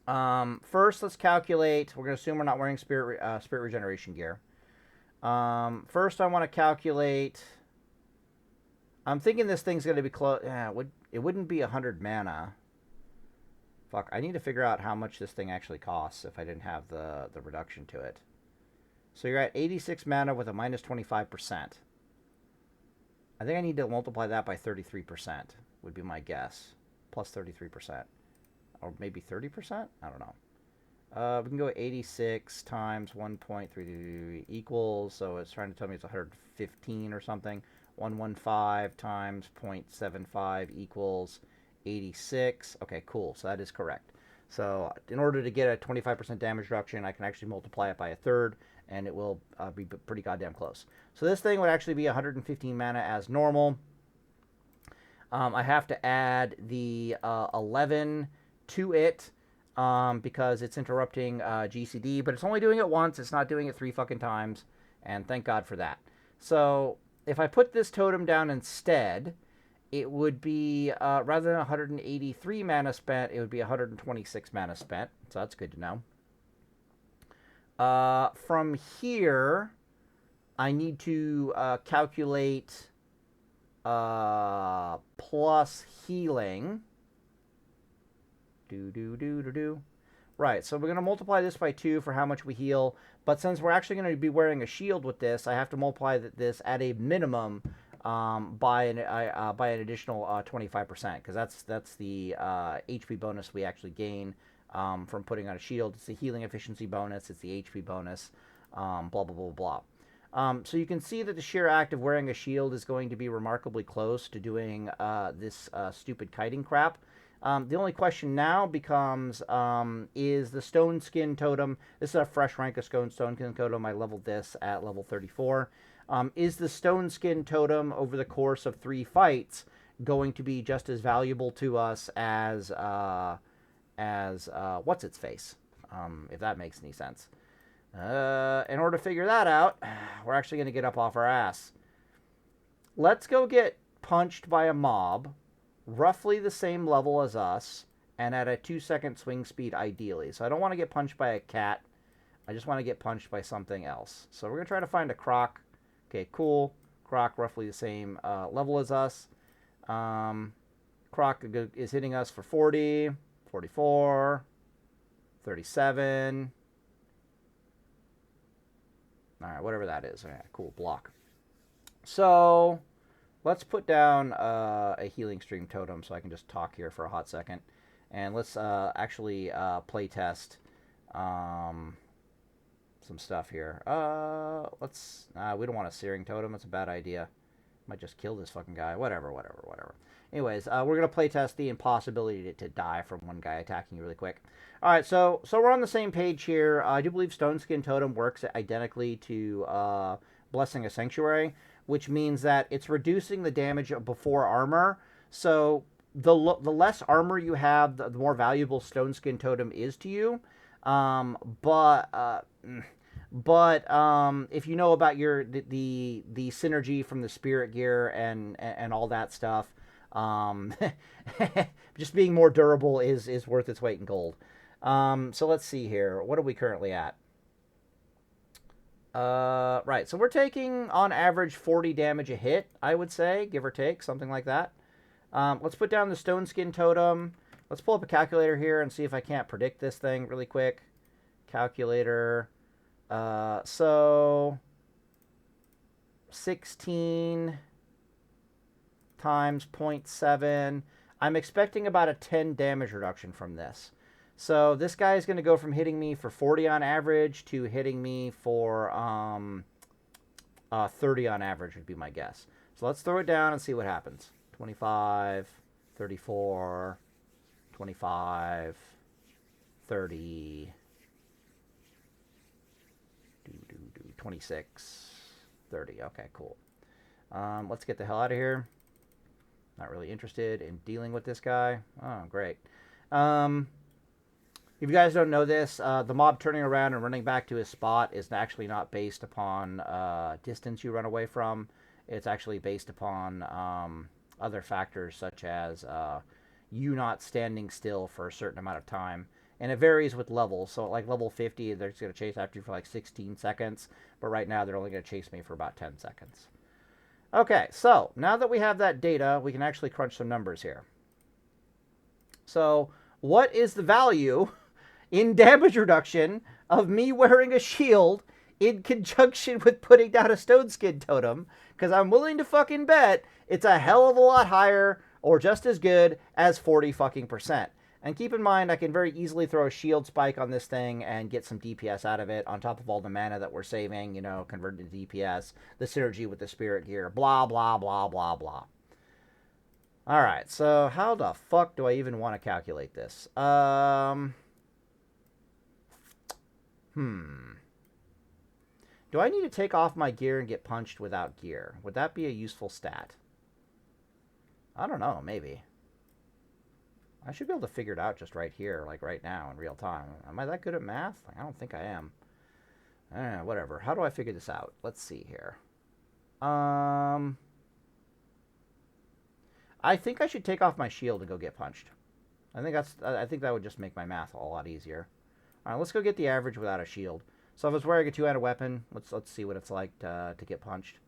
First, let's calculate. We're going to assume we're not wearing spirit regeneration gear. First, I want to calculate. I'm thinking this thing's going to be close. Yeah, it wouldn't be 100 mana. Fuck, I need to figure out how much this thing actually costs if I didn't have the reduction to it. So you're at 86 mana with a minus 25%. I think I need to multiply that by 33%, would be my guess. Plus 33%. Or maybe 30%? I don't know. We can go 86 times 1.3 equals, so it's trying to tell me it's 115 or something. 115 times 0.75 equals 86. Okay, cool. So that is correct. So in order to get a 25% damage reduction, I can actually multiply it by a third, and it will be pretty goddamn close. So this thing would actually be 115 mana as normal. I have to add the 11 to it because it's interrupting GCD, but it's only doing it once. It's not doing it 3 fucking times, and thank God for that. So if I put this totem down instead, it would be, rather than 183 mana spent, it would be 126 mana spent. So that's good to know. From here, I need to calculate plus healing. Right, so we're going to multiply this by 2 for how much we heal. But since we're actually going to be wearing a shield with this, I have to multiply this at a minimum by an additional 25%, because that's the HP bonus we actually gain from putting on a shield. It's the healing efficiency bonus. It's the HP bonus. Blah, blah, blah, blah. So you can see that the sheer act of wearing a shield is going to be remarkably close to doing this stupid kiting crap. The only question now becomes, is the Stone Skin Totem, this is a fresh rank of Stone Skin Totem, I leveled this at level 34. Is the Stone Skin Totem, over the course of 3 fights, going to be just as valuable to us as What's-Its-Face? If that makes any sense. In order to figure that out, we're actually going to get up off our ass. Let's go get punched by a mob roughly the same level as us and at a 2-second swing speed ideally. So I don't want to get punched by a cat. I just want to get punched by something else. So we're going to try to find a croc. Okay, cool. Croc roughly the same level as us. Croc is hitting us for 40, 44, 37. All right, whatever that is. Okay, cool, block. So let's put down a healing stream totem so I can just talk here for a hot second. And let's actually play test some stuff here. We don't want a searing totem. It's a bad idea. Might just kill this fucking guy. Whatever. Anyways, we're going to play test the impossibility to die from one guy attacking you really quick. All right, so we're on the same page here. I do believe Stone Skin Totem works identically to Blessing a Sanctuary, which means that it's reducing the damage before armor. So the less armor you have, the more valuable Stone Skin Totem is to you. But if you know about the synergy from the spirit gear and all that stuff, just being more durable is worth its weight in gold. So let's see here. What are we currently at? Right, so we're taking on average 40 damage a hit, I would say, give or take, something like that. Let's put down the Stone Skin Totem. Let's pull up a calculator here and see if I can't predict this thing really quick. Calculator. So 16 times 0.7. I'm expecting about a 10 damage reduction from this. So this guy is going to go from hitting me for 40 on average to hitting me for 30 on average would be my guess. So let's throw it down and see what happens. 25, 34, 25, 30, 26, 30. Okay, cool. Let's get the hell out of here. Not really interested in dealing with this guy. Oh, great. If you guys don't know this, the mob turning around and running back to his spot is actually not based upon distance you run away from. It's actually based upon other factors such as you not standing still for a certain amount of time. And it varies with levels. So like level 50, they're just going to chase after you for like 16 seconds. But right now, they're only going to chase me for about 10 seconds. Okay, so now that we have that data, we can actually crunch some numbers here. So what is the value in damage reduction of me wearing a shield in conjunction with putting down a stone skin totem? Because I'm willing to fucking bet it's a hell of a lot higher or just as good as 40%. And keep in mind, I can very easily throw a shield spike on this thing and get some DPS out of it, on top of all the mana that we're saving, you know, converted to DPS, the synergy with the spirit gear, blah, blah, blah, blah, blah. All right, so how the fuck do I even want to calculate this? Do I need to take off my gear and get punched without gear? Would that be a useful stat? I don't know, maybe. I should be able to figure it out just right here, like right now in real time. Am I that good at math? I don't think I am. Whatever. How do I figure this out? Let's see here. I think I should take off my shield and go get punched. I think that would just make my math a lot easier. All right, let's go get the average without a shield. So if I was wearing a two-handed weapon, let's see what it's like to get punched.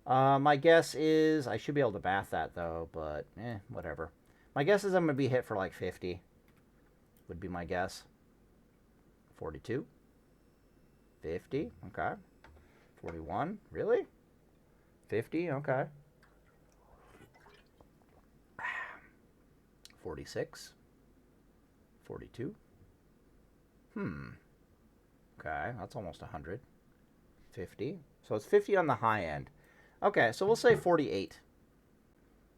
My guess is I should be able to math that though, but whatever. My guess is I'm going to be hit for like 50. Would be my guess. 42. 50. Okay. 41. Really? 50. Okay. 46. 42. Okay, that's almost 100. 50. So it's 50 on the high end. Okay, so we'll say 48.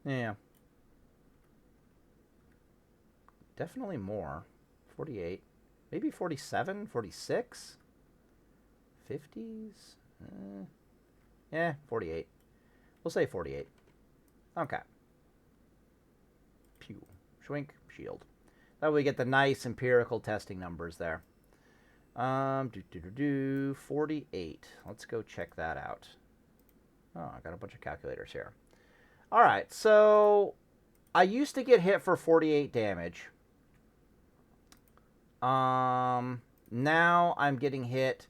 Yeah. Definitely more. 48. Maybe 47, 46? 50s? 48. We'll say 48. Okay. Pew. Schwink. Shield. That way we get the nice empirical testing numbers there. 48. Let's go check that out. Oh, I got a bunch of calculators here. All right, so I used to get hit for 48 damage. Now I'm getting hit,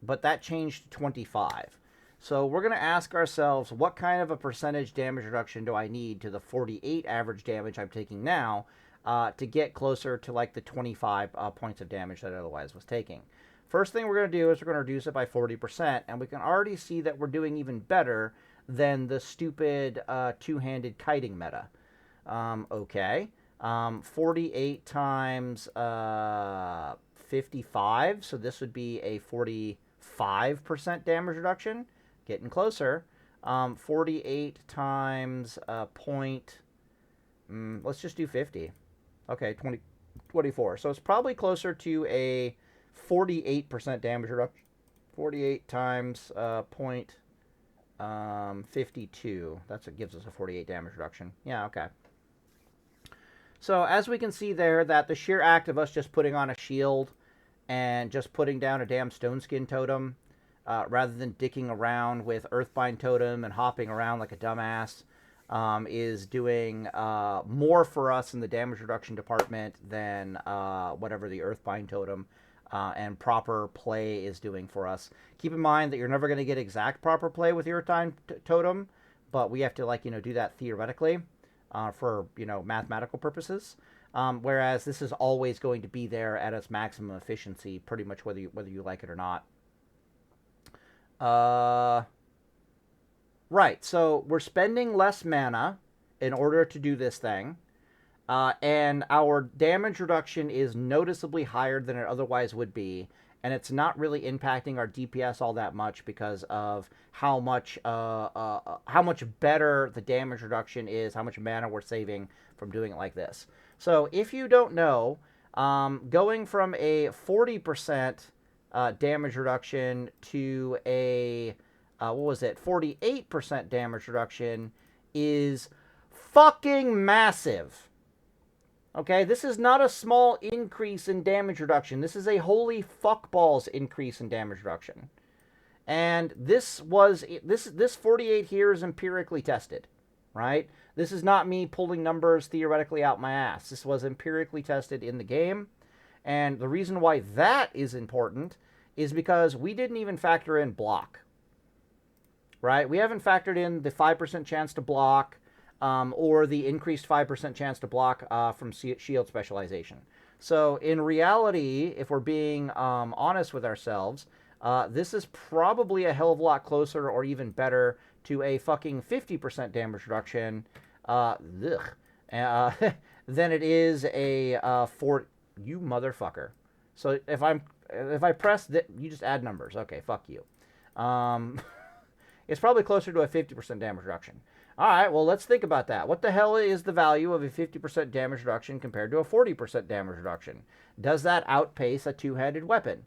but that changed to 25. So we're going to ask ourselves, what kind of a percentage damage reduction do I need to the 48 average damage I'm taking now to get closer to like the 25 points of damage that I otherwise was taking? First thing we're going to do is we're going to reduce it by 40%, and we can already see that we're doing even better than the stupid two-handed kiting meta. Okay. 48 times 55, so this would be a 45% damage reduction. Getting closer. 48 times let's just do 50. Okay, 24. So it's probably closer to a 48% damage reduction. 48 times 52. That's what gives us a 48 damage reduction. Yeah, okay. So as we can see there, that the sheer act of us just putting on a shield and just putting down a damn stone skin totem, rather than dicking around with Earthbind Totem and hopping around like a dumbass, is doing more for us in the damage reduction department than whatever the Earthbind Totem and proper play is doing for us. Keep in mind that you're never going to get exact proper play with your Earthbind Totem, but we have to do that theoretically for mathematical purposes. Whereas this is always going to be there at its maximum efficiency, pretty much whether you like it or not. Right. So we're spending less mana in order to do this thing. And our damage reduction is noticeably higher than it otherwise would be, and it's not really impacting our DPS all that much because of how much better the damage reduction is, how much mana we're saving from doing it like this. So if you don't know, going from a 40% damage reduction to a 48% damage reduction is fucking massive. Okay, this is not a small increase in damage reduction. This is a holy fuckballs increase in damage reduction. And this 48 here is empirically tested, right? This is not me pulling numbers theoretically out my ass. This was empirically tested in the game. And the reason why that is important is because we didn't even factor in block, right? We haven't factored in the 5% chance to block, or the increased 5% chance to block from shield specialization. So in reality, if we're being honest with ourselves, this is probably a hell of a lot closer or even better to a fucking 50% damage reduction than it is a for you motherfucker. So if I press that, you just add numbers. Okay, fuck you. It's probably closer to a 50% damage reduction. All right, well, let's think about that. What the hell is the value of a 50% damage reduction compared to a 40% damage reduction? Does that outpace a two-handed weapon?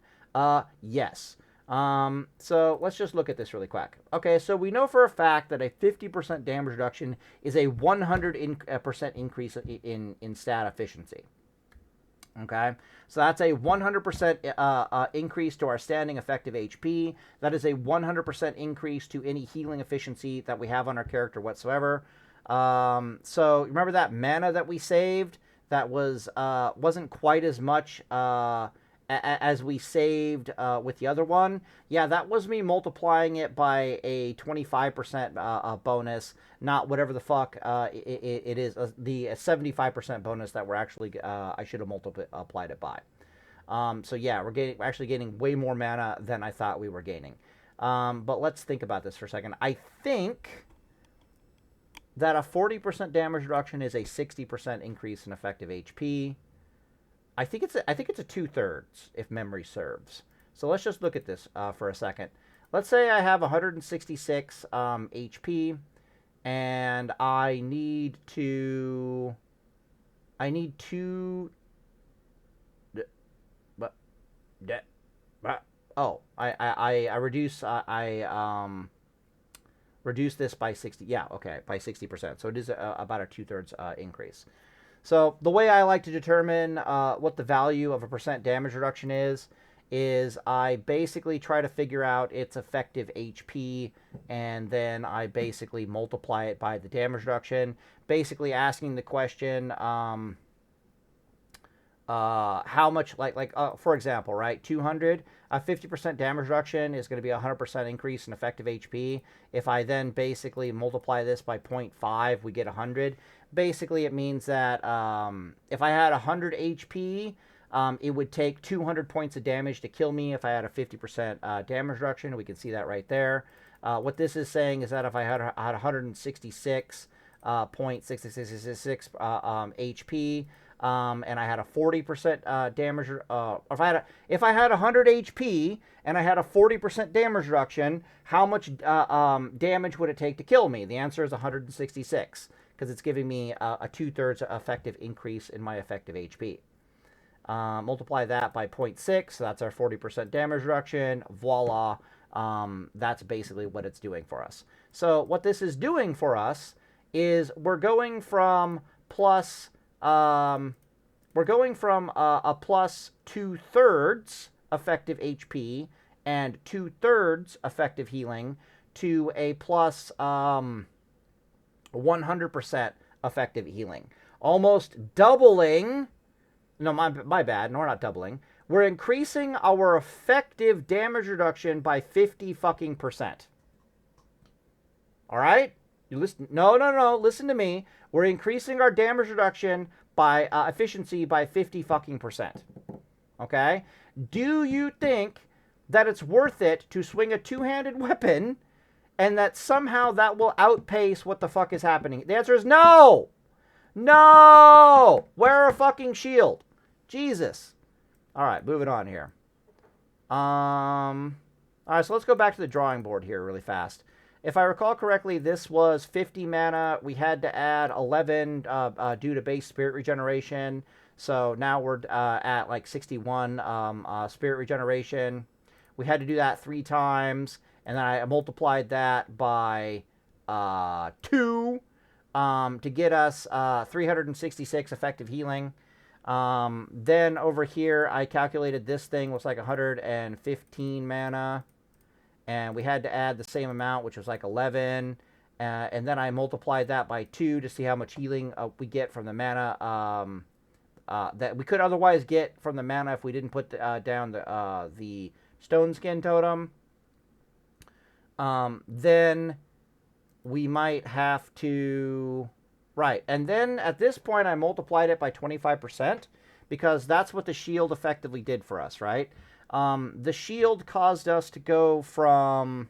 Yes. So let's just look at this really quick. Okay, so we know for a fact that a 50% damage reduction is a 100% increase in stat efficiency. Okay, so that's a 100% increase to our standing effective HP. That is a 100% increase to any healing efficiency that we have on our character whatsoever. So remember that mana that we saved? That wasn't quite as much as we saved with the other one. Yeah, that was me multiplying it by a 25% bonus, not whatever the fuck it is, the 75% bonus that we're actually, I should have multiplied it by. So yeah, we're actually gaining way more mana than I thought we were gaining. But let's think about this for a second. I think that a 40% damage reduction is a 60% increase in effective HP. I think it's a 2/3 if memory serves. So let's just look at this for a second. Let's say I have 166 HP, and I need two. I reduce this by 60. Yeah, okay, by 60%. So it is about a 2/3 increase. So the way I like to determine what the value of a percent damage reduction is I basically try to figure out its effective HP, and then I basically multiply it by the damage reduction, basically asking the question, how much, for example, right, 200, a 50% damage reduction is going to be a 100% increase in effective HP. If I then basically multiply this by 0.5, we get 100. Basically, it means that if I had 100 HP, it would take 200 points of damage to kill me if I had a 50% damage reduction. We can see that right there. What this is saying is that if I had 166.6666 HP, and I had a 40% damage, if I had 100 HP and I had a 40% damage reduction, how much damage would it take to kill me? The answer is 166, because it's giving me a 2/3 effective increase in my effective HP. Multiply that by 0.6, so that's our 40% damage reduction. Voila, that's basically what it's doing for us. So what this is doing for us is we're going from a plus 2/3 effective HP and 2/3 effective healing to a plus 100% effective healing. Almost doubling. No, my bad. No, we're not doubling. We're increasing our effective damage reduction by 50%. All right? You listen. No. Listen to me. We're increasing our damage reduction by efficiency by 50%. Okay? Do you think that it's worth it to swing a two-handed weapon and that somehow that will outpace what the fuck is happening? The answer is no! No! Wear a fucking shield. Jesus. Alright, moving on here. Alright, so let's go back to the drawing board here really fast. If I recall correctly, this was 50 mana. We had to add 11 due to base spirit regeneration. So now we're at like 61 spirit regeneration. We had to do that 3 times. And then I multiplied that by 2 to get us 366 effective healing. Then over here, I calculated this thing was like 115 mana. And we had to add the same amount, which was like 11. And then I multiplied that by 2 to see how much healing we get from the mana that we could otherwise get from the mana if we didn't put down the Stone Skin Totem. Then we might have to... Right, and then at this point I multiplied it by 25% because that's what the shield effectively did for us, right? The shield caused us to go from...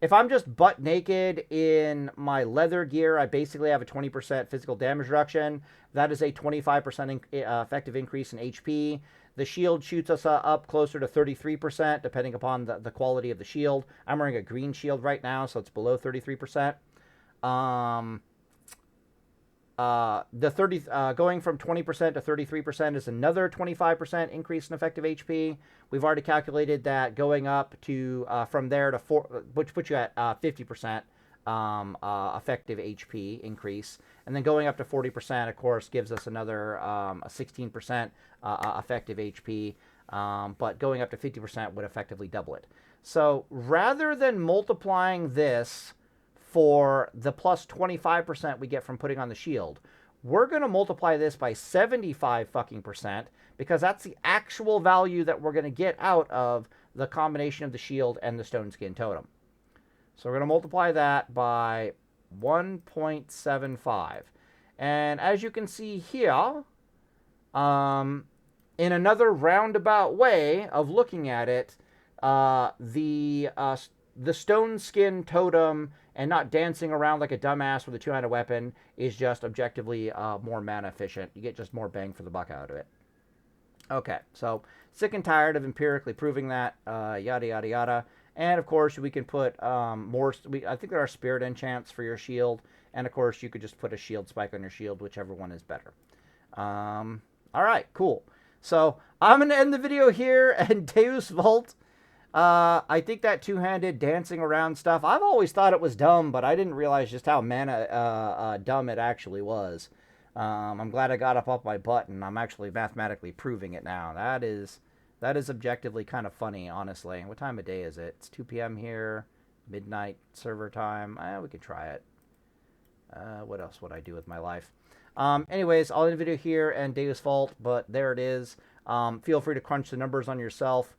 If I'm just butt naked in my leather gear, I basically have a 20% physical damage reduction. That is a 25% effective increase in HP. The shield shoots us up closer to 33%, depending upon the quality of the shield. I'm wearing a green shield right now, so it's below 33%. Going from 20% to 33% is another 25% increase in effective HP. We've already calculated that going up to from there to 4, which puts you at 50% effective HP increase, and then going up to 40%, of course, gives us another 16% effective HP. But going up to 50% would effectively double it. So rather than multiplying this for the plus 25% we get from putting on the shield, we're going to multiply this by 75 fucking percent because that's the actual value that we're going to get out of the combination of the shield and the Stone Skin Totem. So we're going to multiply that by 1.75. And as you can see here, in another roundabout way of looking at it, the Stone Skin Totem and not dancing around like a dumbass with a two-handed weapon is just objectively more mana efficient. You get just more bang for the buck out of it. Okay, so sick and tired of empirically proving that, yada, yada, yada. And, of course, we can put more... I think there are spirit enchants for your shield. And, of course, you could just put a shield spike on your shield, whichever one is better. All right, cool. So, I'm going to end the video here, and Deus Vult... I think that two-handed dancing around stuff, I've always thought it was dumb, but I didn't realize just how dumb it actually was. I'm glad I got up off my butt, and I'm actually mathematically proving it now. That is objectively kind of funny, honestly. What time of day is it? It's 2 p.m. here, midnight server time. We could try it. What else would I do with my life? Anyways, I'll end the video here, and Deus Vult, but there it is. Feel free to crunch the numbers on yourself.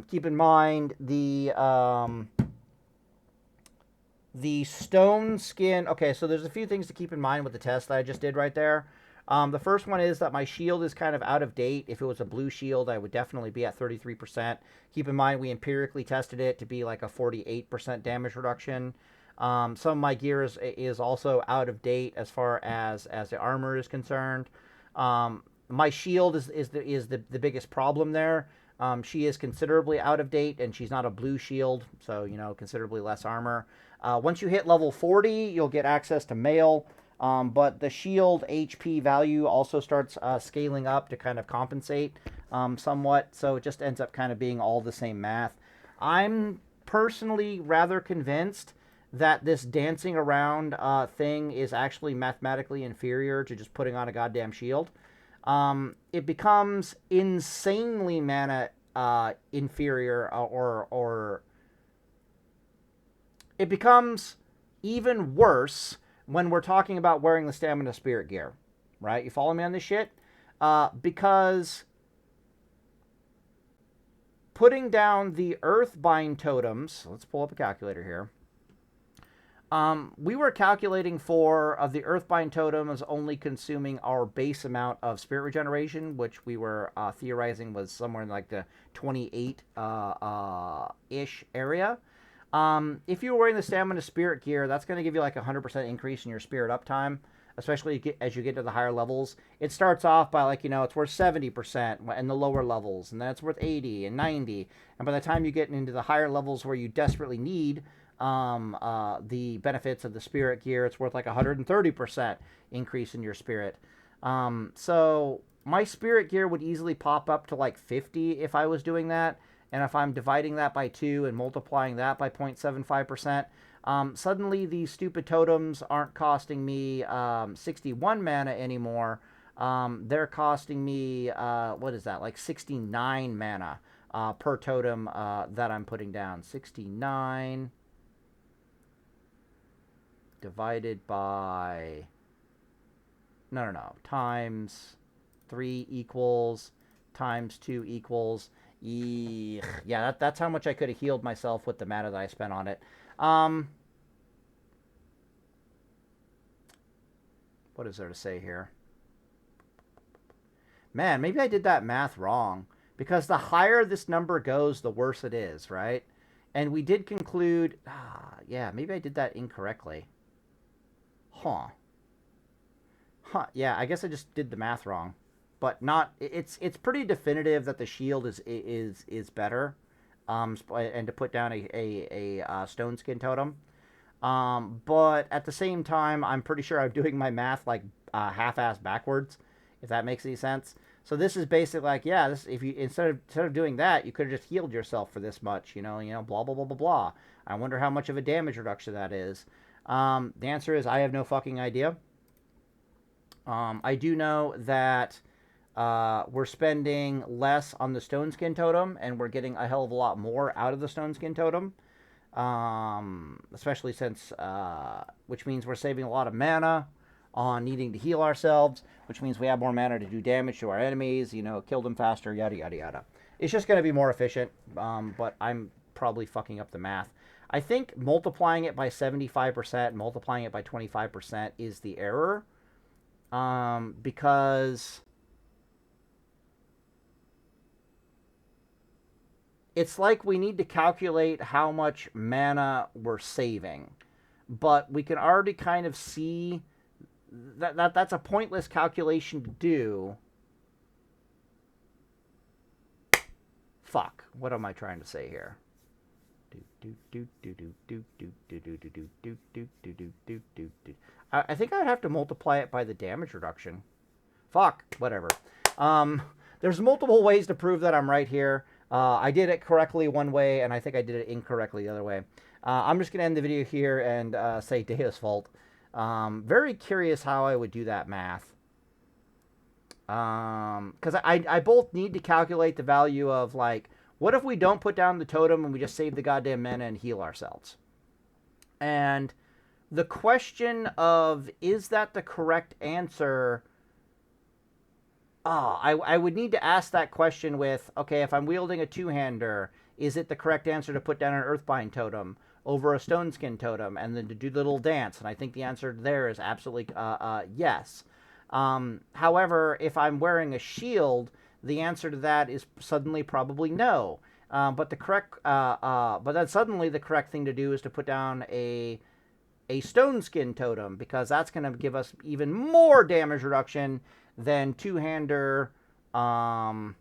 Keep in mind the stone skin. Okay, so there's a few things to keep in mind with the test that I just did right there. The first one is that my shield is kind of out of date. If it was a blue shield, I would definitely be at 33%. Keep in mind we empirically tested it to be like a 48% damage reduction. Some of my gear is also out of date as far as the armor is concerned. My shield is the biggest problem there. She is considerably out of date, and she's not a blue shield, so, you know, considerably less armor. Once you hit level 40, you'll get access to mail, but the shield HP value also starts scaling up to kind of compensate somewhat, so it just ends up kind of being all the same math. I'm personally rather convinced that this dancing around thing is actually mathematically inferior to just putting on a goddamn shield. It becomes insanely mana inferior, or it becomes even worse when we're talking about wearing the Stamina Spirit gear, right? You follow me on this shit? Because putting down the Earthbind totems, let's pull up a calculator here. We were calculating for the Earthbind totems only consuming our base amount of spirit regeneration, which we were theorizing was somewhere in like the 28-ish area. If you're wearing the Stamina Spirit gear, that's going to give you like a 100% increase in your Spirit uptime, especially as you get to the higher levels. It starts off by like, it's worth 70% in the lower levels, and then it's worth 80 and 90. And by the time you get into the higher levels where you desperately need the benefits of the Spirit gear, it's worth like 130% increase in your Spirit. So my Spirit gear would easily pop up to like 50 if I was doing that. And if I'm dividing that by 2 and multiplying that by 0.75%, suddenly these stupid totems aren't costing me 61 mana anymore. They're costing me, what is that, like 69 mana per totem that I'm putting down. 69 divided by, no, times 3 equals, times 2 equals, yeah, that's how much I could have healed myself with the mana that I spent on it. What is there to say here? Man, maybe I did that math wrong. Because the higher this number goes, the worse it is, right? And we did conclude... yeah, maybe I did that incorrectly. Huh. Yeah, I guess I just did the math wrong. But not, it's pretty definitive that the shield is better, and to put down a stone skin totem. But at the same time, I'm pretty sure I'm doing my math like half-ass backwards, if that makes any sense. So this is basically like, yeah, this, if you instead of doing that, you could have just healed yourself for this much, blah blah blah blah blah. I wonder how much of a damage reduction that is. The answer is I have no fucking idea. I do know that we're spending less on the stone skin totem, and we're getting a hell of a lot more out of the stone skin totem. Especially since, which means we're saving a lot of mana on needing to heal ourselves, which means we have more mana to do damage to our enemies, kill them faster, yada, yada, yada. It's just going to be more efficient, but I'm probably fucking up the math. I think multiplying it by 75%, multiplying it by 25% is the error, because... it's like we need to calculate how much mana we're saving. But we can already kind of see that that's a pointless calculation to do. Fuck. What am I trying to say here? I think I'd have to multiply it by the damage reduction. Fuck. Whatever. There's multiple ways to prove that I'm right here. I did it correctly one way, and I think I did it incorrectly the other way. I'm just going to end the video here and say Dea's fault. Very curious how I would do that math. Because I both need to calculate the value of, like, what if we don't put down the totem and we just save the goddamn mana and heal ourselves? And the question of, is that the correct answer... I would need to ask that question with, okay, if I'm wielding a two-hander, is it the correct answer to put down an Earthbind totem over a Stone Skin totem and then to do the little dance? And I think the answer there is absolutely yes. However, if I'm wearing a shield, the answer to that is suddenly probably no. But then suddenly the correct thing to do is to put down a Stone Skin totem, because that's going to give us even more damage reduction than two-hander, like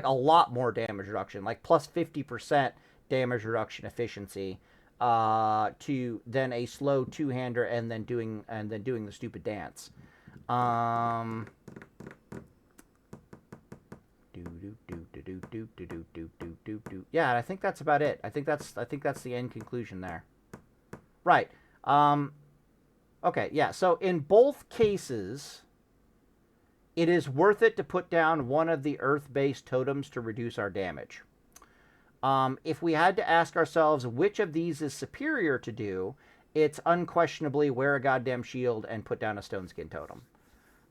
a lot more damage reduction, like plus 50% damage reduction efficiency, to then a slow two-hander and then doing the stupid dance. Yeah, I think that's about it. I think that's the end conclusion there. Right. Okay, yeah, so in both cases, it is worth it to put down one of the earth-based totems to reduce our damage. If we had to ask ourselves which of these is superior to do, it's unquestionably wear a goddamn shield and put down a stone skin totem.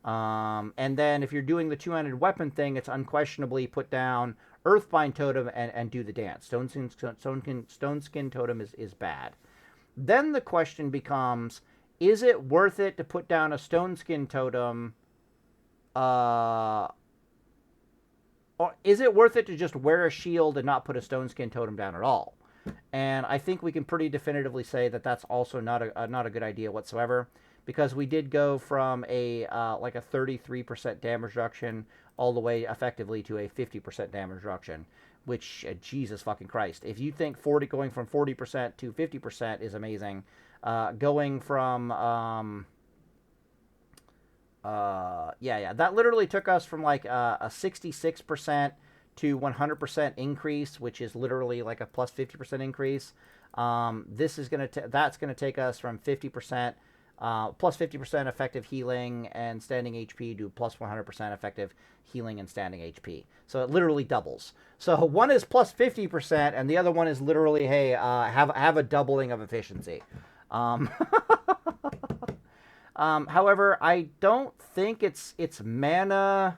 And then if you're doing the two-handed weapon thing, it's unquestionably put down Earthbind totem and do the dance. Stone skin totem is bad. Then the question becomes, is it worth it to put down a stone skin totem, or is it worth it to just wear a shield and not put a stone skin totem down at all? And I think we can pretty definitively say that that's also not a good idea whatsoever, because we did go from a like a 33% damage reduction all the way effectively to a 50% damage reduction, which Jesus fucking Christ. If you think going from 40% to 50% is amazing, going from that literally took us from like a 66% to 100% increase, which is literally like a plus 50% increase. That's gonna take us from 50% plus 50% effective healing and standing HP to plus 100% effective healing and standing HP. So it literally doubles. So one is plus 50% and the other one is literally, hey, have a doubling of efficiency. However, I don't think it's mana.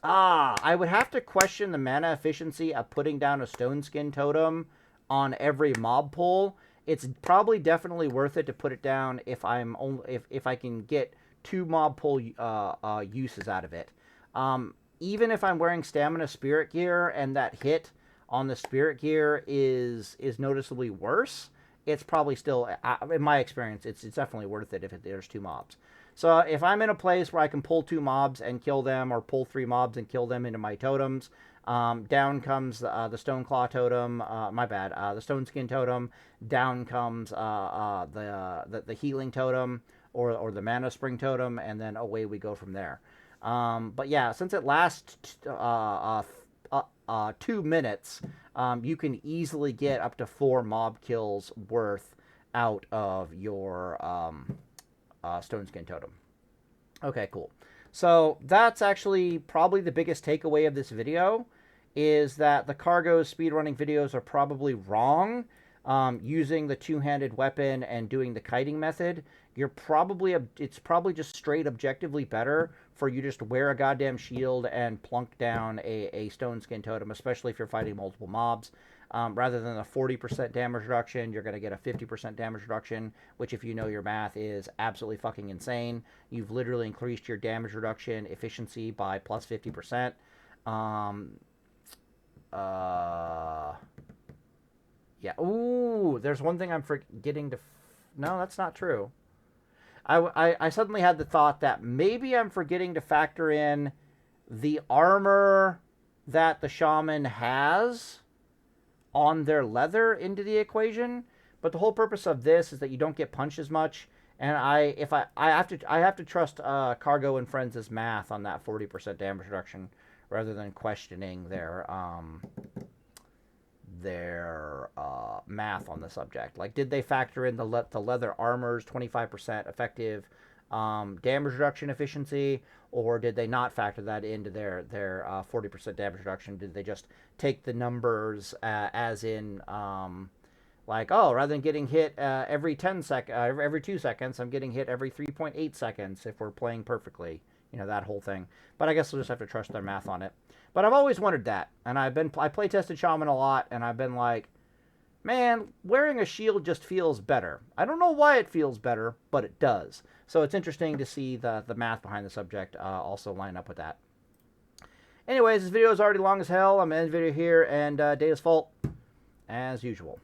I would have to question the mana efficiency of putting down a stone skin totem on every mob pull. It's probably definitely worth it to put it down if I can get 2 mob pull uses out of it. Even if I'm wearing stamina spirit gear and that hit on the spirit gear is noticeably worse, it's probably still, in my experience, it's definitely worth it if there's 2 mobs. So if I'm in a place where I can pull 2 mobs and kill them, or pull 3 mobs and kill them into my totems, down comes the Stone Claw Totem, the Stone Skin Totem, down comes the Healing Totem, or the Mana Spring Totem, and then away we go from there. But yeah, since it lasts 2 minutes, you can easily get up to 4 mob kills worth out of your Stone Skin Totem. Okay, cool. So that's actually probably the biggest takeaway of this video, is that the Kargoz speedrunning videos are probably wrong. Using the 2-handed weapon and doing the kiting method, it's probably just straight objectively better for you just to wear a goddamn shield and plunk down a stone skin totem, especially if you're fighting multiple mobs. Rather than a 40% damage reduction, you're going to get a 50% damage reduction, which, if you know your math, is absolutely fucking insane. You've literally increased your damage reduction efficiency by plus 50%. Yeah. Ooh, there's one thing I'm forgetting to... No, that's not true. I suddenly had the thought that maybe I'm forgetting to factor in the armor that the shaman has on their leather into the equation. But the whole purpose of this is that you don't get punched as much. And I have to trust Kargoz and Friends' math on that 40% damage reduction, rather than questioning their math on the subject. Like, did they factor in the leather armor's 25% effective damage reduction efficiency, or did they not factor that into their 40% damage reduction? Did they just take the numbers as in like, oh, rather than getting hit every 2 seconds, I'm getting hit every 3.8 seconds if we're playing perfectly, that whole thing. But I guess we'll just have to trust their math on it. But I've always wondered that, and I play tested Shaman a lot, and I've been like, man, wearing a shield just feels better. I don't know why it feels better, but it does. So it's interesting to see the math behind the subject also line up with that. Anyways, this video is already long as hell. I'm going to end the video here, and Data's fault, as usual.